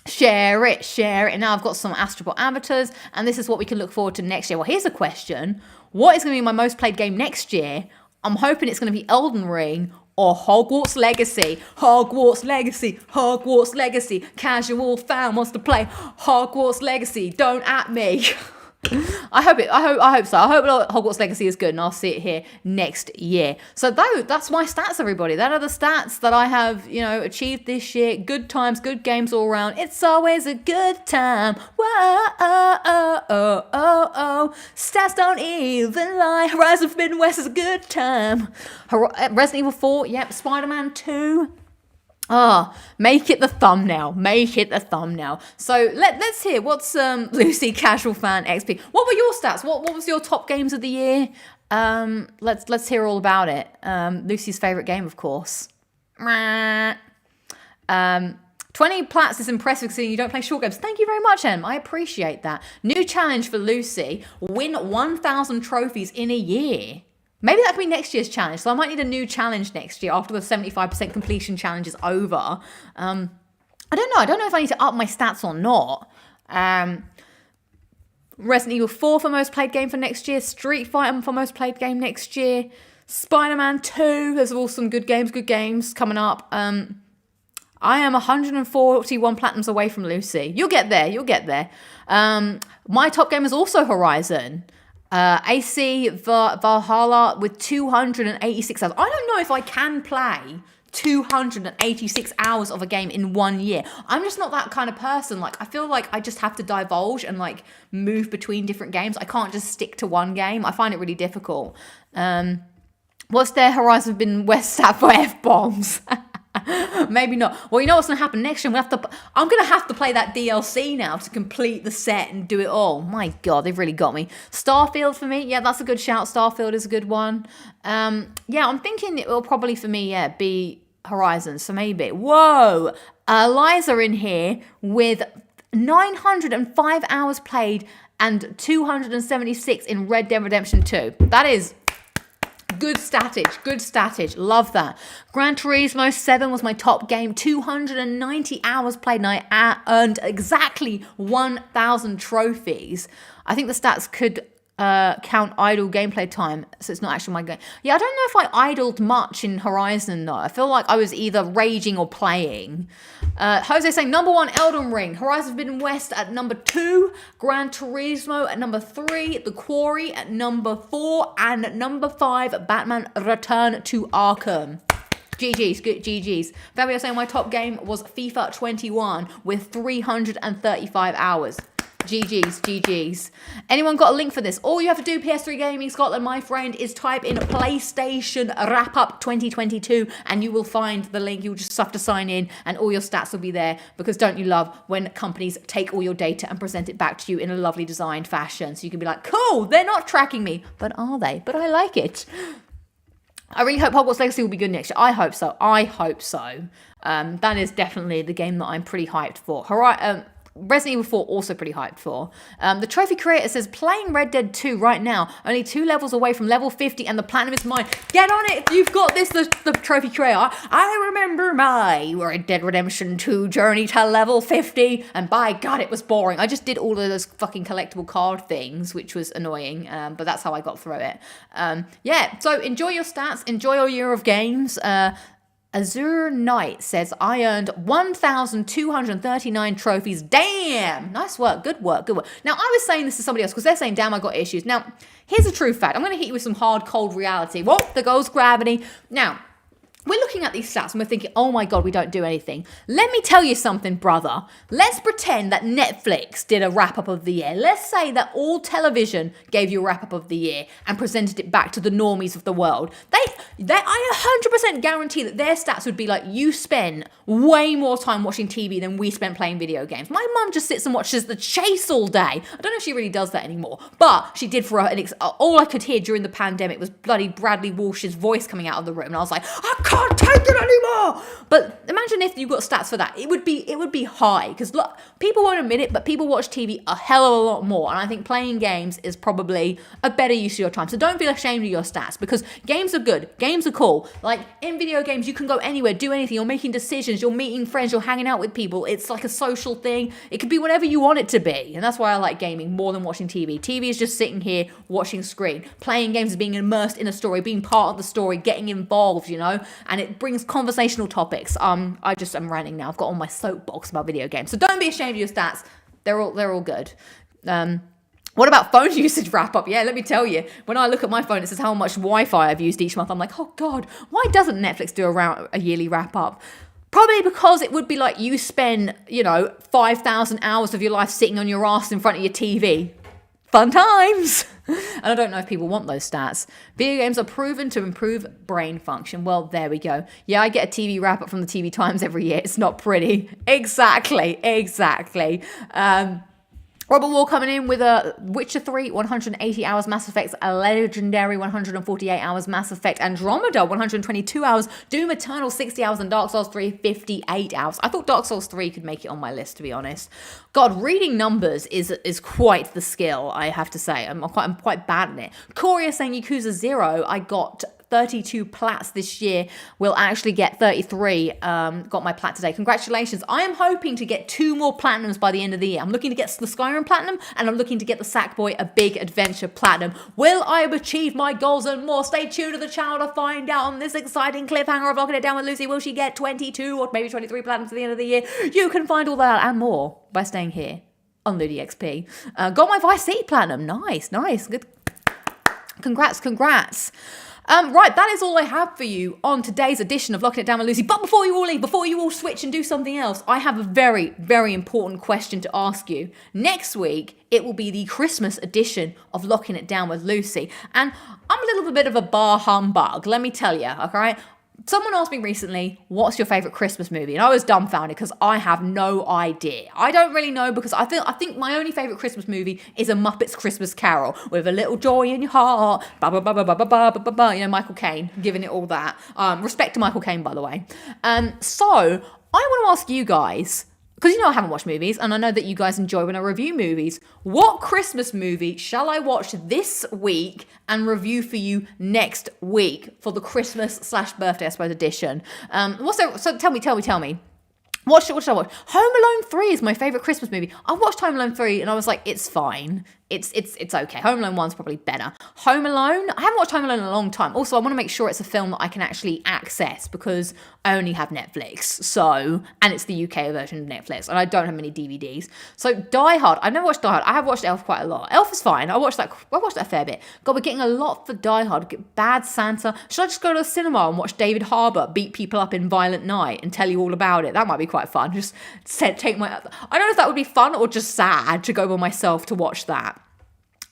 Share it. And now I've got some Astrobot avatars, and this is what we can look forward to next year. Well, here's a question. What is going to be my most played game next year? I'm hoping it's going to be Elden Ring or Hogwarts Legacy. Hogwarts Legacy. Hogwarts Legacy. Casual fan wants to play Hogwarts Legacy. Don't at me. I hope so. I hope Hogwarts Legacy is good, and I'll see it here next year. So that's my stats, everybody. That are the stats that I have, achieved this year. Good times, good games all around. It's always a good time. Whoa, stats don't even lie. Horizon Forbidden West is a good time. Resident Evil 4, yep. Spider-Man 2. Make it the thumbnail. So let's hear what's Lucy Casual Fan XP. What were your stats? What was your top games of the year? Let's hear all about it. Lucy's favorite game, of course. 20 plats is impressive considering you don't play short games. Thank you very much, Em. I appreciate that. New challenge for Lucy. Win 1,000 trophies in a year. Maybe that could be next year's challenge. So I might need a new challenge next year after the 75% completion challenge is over. I don't know. I don't know if I need to up my stats or not. Resident Evil 4 for most played game for next year. Street Fighter for most played game next year. Spider-Man 2. There's all some good games coming up. I am 141 platinums away from Lucy. You'll get there. My top game is also Horizon. AC Valhalla with 286 hours. I don't know if I can play 286 hours of a game in 1 year. I'm just not that kind of person. Like, I feel like I just have to divulge and like move between different games. I can't just stick to one game. I find it really difficult. What's their Horizon Forbidden West stat for F-bombs? Maybe not. Well, you know what's going to happen next year? I'm going to have to play that DLC now to complete the set and do it all. My God, they've really got me. Starfield for me. Yeah, that's a good shout. Starfield is a good one. Yeah, I'm thinking it will probably for me, be Horizon. So maybe. Whoa. Eliza in here with 905 hours played and 276 in Red Dead Redemption 2. That is good statage. Love that. Gran Turismo 7 was my top game. 290 hours played, and I earned exactly 1,000 trophies. I think the stats could count idle gameplay time, so it's not actually my game. Yeah, I don't know if I idled much in Horizon though. I feel like I was either raging or playing. Jose saying number 1 Elden Ring, Horizon Forbidden West at number 2, Gran Turismo at number 3, The Quarry at number 4, and number 5 Batman Return to Arkham. GG's, good GG's. Fabio saying my top game was FIFA 21 with 335 hours. GG's. Anyone got a link for this? All you have to do, PS3 Gaming Scotland, my friend, is type in PlayStation Wrap-Up 2022 and you will find the link. You'll just have to sign in and all your stats will be there, because don't you love when companies take all your data and present it back to you in a lovely designed fashion, so you can be like, cool, they're not tracking me, but are they? But I like it. I really hope Hogwarts Legacy will be good next year. I hope so. That is definitely the game that I'm pretty hyped for. Resident Evil 4 also pretty hyped for. The trophy creator says, playing Red Dead 2 right now, only 2 levels away from level 50 and the platinum is mine. Get on it if you've got this, the trophy creator. I remember my Red Dead Redemption 2 journey to level 50, and by God, it was boring. I just did all of those fucking collectible card things, which was annoying, but that's how I got through it. Yeah, so enjoy your stats, enjoy your year of games. Azure Knight says, I earned 1,239 trophies. Damn! Nice work. Good work. Now, I was saying this to somebody else because they're saying, damn, I got issues. Now, here's a true fact. I'm going to hit you with some hard, cold reality. Whoa, there goes gravity. Now, we're looking at these stats and we're thinking, oh my God, we don't do anything. Let me tell you something, brother. Let's pretend that Netflix did a wrap-up of the year. Let's say that all television gave you a wrap-up of the year and presented it back to the normies of the world. I 100% guarantee that their stats would be like, you spend way more time watching TV than we spent playing video games. My mum just sits and watches The Chase all day. I don't know if she really does that anymore, but she did for all I could hear during the pandemic was bloody Bradley Walsh's voice coming out of the room. And I was like, I can't take it anymore. But imagine if you got stats for that. It would be high, because look, people won't admit it, but people watch TV a hell of a lot more. And I think playing games is probably a better use of your time. So don't feel ashamed of your stats, because games are good. Games are cool. Like in video games, you can go anywhere, do anything. You're making decisions. You're meeting friends. You're hanging out with people. It's like a social thing. It could be whatever you want it to be. And that's why I like gaming more than watching TV. TV is just sitting here watching screen. Playing games is being immersed in a story, being part of the story, getting involved, you know, and it brings conversational topics. I'm ranting now. I've got on my soapbox about video games. So don't be ashamed of your stats. They're all good. What about phone usage wrap up? Yeah, let me tell you. When I look at my phone, it says how much Wi-Fi I've used each month. I'm like, oh God, why doesn't Netflix do a yearly wrap up? Probably because it would be like you spend, 5,000 hours of your life sitting on your ass in front of your TV. Fun times. And I don't know if people want those stats. Video games are proven to improve brain function. Well, there we go. Yeah, I get a TV wrap up from the TV Times every year. It's not pretty. Exactly. Robert Wall coming in with a Witcher 3, 180 hours Mass Effect, a legendary 148 hours Mass Effect, Andromeda, 122 hours, Doom Eternal, 60 hours, and Dark Souls 3, 58 hours. I thought Dark Souls 3 could make it on my list, to be honest. God, reading numbers is quite the skill, I have to say. I'm quite bad at it. Corey is saying Yakuza 0, I got 32 plats this year. Will actually get 33. Got my plat today. Congratulations. I am hoping to get 2 more platinums by the end of the year. I'm looking to get the Skyrim platinum, and I'm looking to get the Sackboy A Big Adventure platinum. Will I have achieved my goals and more? Stay tuned to the channel to find out on this exciting cliffhanger of Locking It Down with Lucy. Will she get 22 or maybe 23 platinums at the end of the year? You can find all that and more by staying here on LudiXP. Got my Vice City platinum. Nice. Good. Congrats. Right, that is all I have for you on today's edition of Locking It Down with Lucy. But before you all leave, before you all switch and do something else, I have a very, very important question to ask you. Next week, it will be the Christmas edition of Locking It Down with Lucy. And I'm a little bit of a bar humbug, let me tell you, okay? Someone asked me recently, what's your favourite Christmas movie? And I was dumbfounded because I have no idea. I don't really know, because I think my only favourite Christmas movie is A Muppet's Christmas Carol, with a little joy in your heart, ba ba ba ba ba ba ba ba ba, Michael Caine, giving it all that. Respect to Michael Caine, by the way. So I want to ask you guys, because I haven't watched movies, and I know that you guys enjoy when I review movies. What Christmas movie shall I watch this week and review for you next week for the Christmas/birthday, I suppose, edition? So tell me. What should I watch? Home Alone 3 is my favourite Christmas movie. I watched Home Alone 3 and I was like, it's fine. It's okay. Home Alone 1's probably better. Home Alone, I haven't watched Home Alone in a long time. Also, I want to make sure it's a film that I can actually access, because I only have Netflix. And it's the UK version of Netflix, and I don't have many DVDs. So Die Hard, I've never watched Die Hard. I have watched Elf quite a lot. Elf is fine. I watched that a fair bit. God, we're getting a lot for Die Hard. Bad Santa. Should I just go to the cinema and watch David Harbour beat people up in Violent Night and tell you all about it? That might be quite fun. Just take my... I don't know if that would be fun or just sad to go by myself to watch that.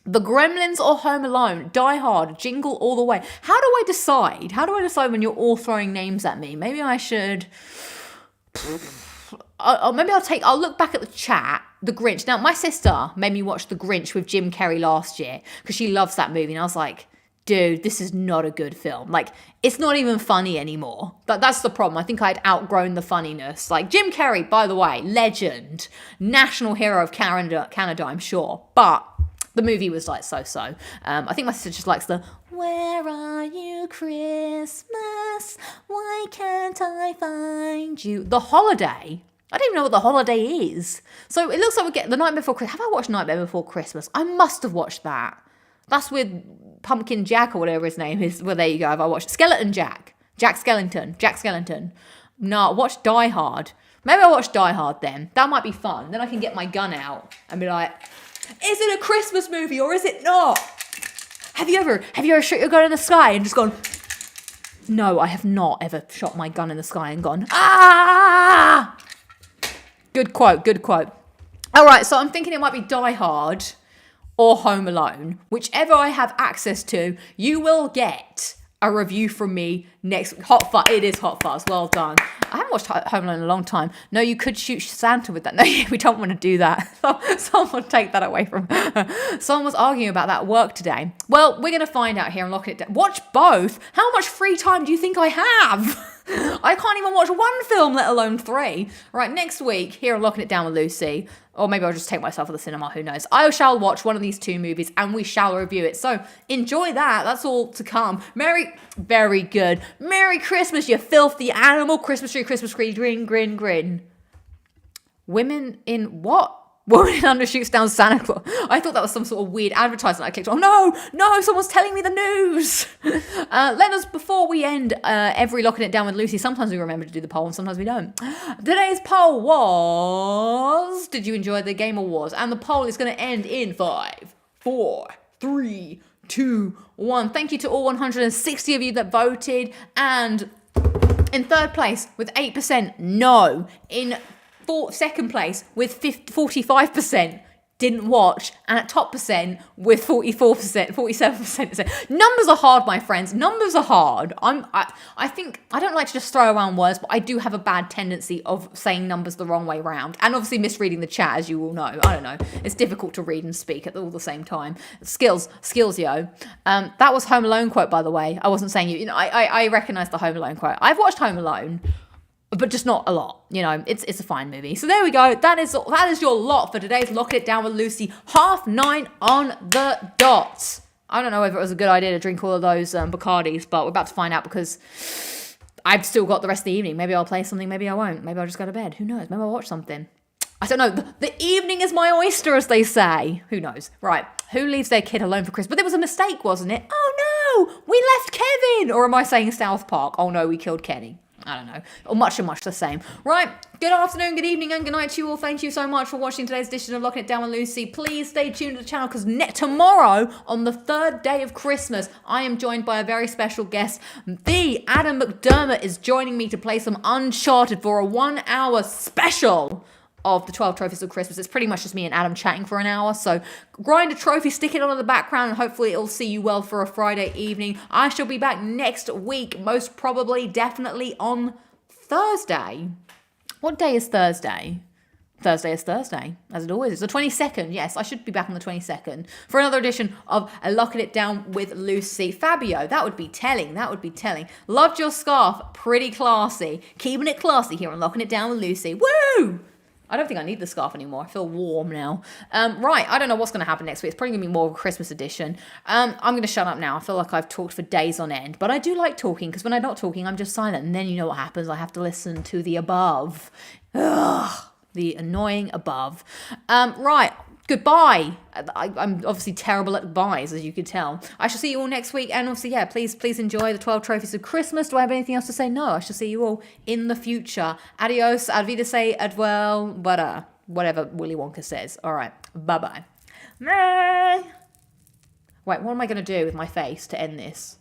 The Gremlins or Home Alone, Die Hard, Jingle All the Way. How do I decide? How do I decide when you're all throwing names at me? Maybe I should... I'll look back at the chat. The Grinch. Now, my sister made me watch The Grinch with Jim Carrey last year because she loves that movie. And I was like, dude, this is not a good film. Like, it's not even funny anymore. That's the problem. I think I'd outgrown the funniness. Like, Jim Carrey, by the way, legend. National hero of Canada, I'm sure. But... the movie was like so-so. I think my sister just likes the "Where are you, Christmas? Why can't I find you?" The Holiday. I don't even know what The Holiday is. So it looks like we get The Nightmare Before Christmas. Have I watched Nightmare Before Christmas? I must have watched that. That's with Pumpkin Jack or whatever his name is. Well, there you go. Have I watched Skeleton Jack? Jack Skellington. No, watch Die Hard. Maybe I'll watch Die Hard then. That might be fun. Then I can get my gun out and be like... is it a Christmas movie or is it not? Have you ever shot your gun in the sky and just gone, no, I have not ever shot my gun in the sky and gone, ah! Good quote, good quote. All right, so I'm thinking it might be Die Hard or Home Alone. Whichever I have access to, you will get a review from me next. Hot Fuzz. It is Hot Fuzz. Well done. I haven't watched Home Alone in a long time. No, you could shoot Santa with that. No, we don't want to do that. Someone take that away from her. Someone was arguing about that at work today. Well, we're going to find out here and lock it down. Watch both? How much free time do you think I have? I can't even watch one film, let alone 3. Right, next week, here on Locking It Down with Lucy, or maybe I'll just take myself to the cinema, who knows. I shall watch one of these 2 movies and we shall review it. So enjoy that. That's all to come. Very good. Merry Christmas, you filthy animal. Christmas tree, grin, grin, grin. Women in what? Woman in undershoots down Santa Claus. I thought that was some sort of weird advertisement I clicked on. No, someone's telling me the news. Let us, before we end every Locking It Down with Lucy, sometimes we remember to do the poll and sometimes we don't. Today's poll was, did you enjoy the Game Awards? And the poll is going to end in 5, 4, 3, 2, 1. Thank you to all 160 of you that voted. And in 3rd place with 8%, no. In 2nd place with 45% didn't watch, and at top percent with 44%, 47%. Numbers are hard, my friends. Numbers are hard. I think I don't like to just throw around words, but I do have a bad tendency of saying numbers the wrong way around, and obviously misreading the chat, as you all know. I don't know. It's difficult to read and speak at all the same time. Skills, yo. That was Home Alone quote, by the way. I wasn't saying you. You know, I recognize the Home Alone quote. I've watched Home Alone, but just not a lot. You know, it's a fine movie. So there we go. That is your lot for today's Lock It Down with Lucy. 9:30 on the dot. I don't know whether it was a good idea to drink all of those Bacardis, but we're about to find out because I've still got the rest of the evening. Maybe I'll play something, maybe I won't. Maybe I'll just go to bed. Who knows? Maybe I'll watch something. I don't know. The evening is my oyster, as they say. Who knows? Right. Who leaves their kid alone for Christmas? But there was a mistake, wasn't it? Oh no! We left Kevin! Or am I saying South Park? Oh no, we killed Kenny. I don't know. Or much the same. Right. Good afternoon, good evening, and good night to you all. Thank you so much for watching today's edition of Locking It Down with Lucy. Please stay tuned to the channel because tomorrow, on the 3rd day of Christmas, I am joined by a very special guest. The Adam McDermott is joining me to play some Uncharted for a 1-hour special of the 12 Trophies of Christmas. It's pretty much just me and Adam chatting for an hour. So grind a trophy, stick it on in the background, and hopefully it'll see you well for a Friday evening. I shall be back next week, most probably, definitely on Thursday. What day is Thursday? Thursday is Thursday, as it always is. The 22nd, yes, I should be back on the 22nd for another edition of Locking It Down with Lucy. Fabio, that would be telling, Loved your scarf, pretty classy. Keeping it classy here on Locking It Down with Lucy. Woo! I don't think I need the scarf anymore. I feel warm now. Right, I don't know what's going to happen next week. It's probably going to be more of a Christmas edition. I'm going to shut up now. I feel like I've talked for days on end. But I do like talking, because when I'm not talking, I'm just silent. And then you know what happens. I have to listen to the above. Ugh, the annoying above. Right, goodbye. I'm obviously terrible at buys, as you could tell. I shall see you all next week. And obviously, yeah, please enjoy the 12 Trophies of Christmas. Do I have anything else to say? No, I shall see you all in the future. Adios, advidase, adwell, whatever Willy Wonka says. All right, bye-bye. Wait, what am I going to do with my face to end this?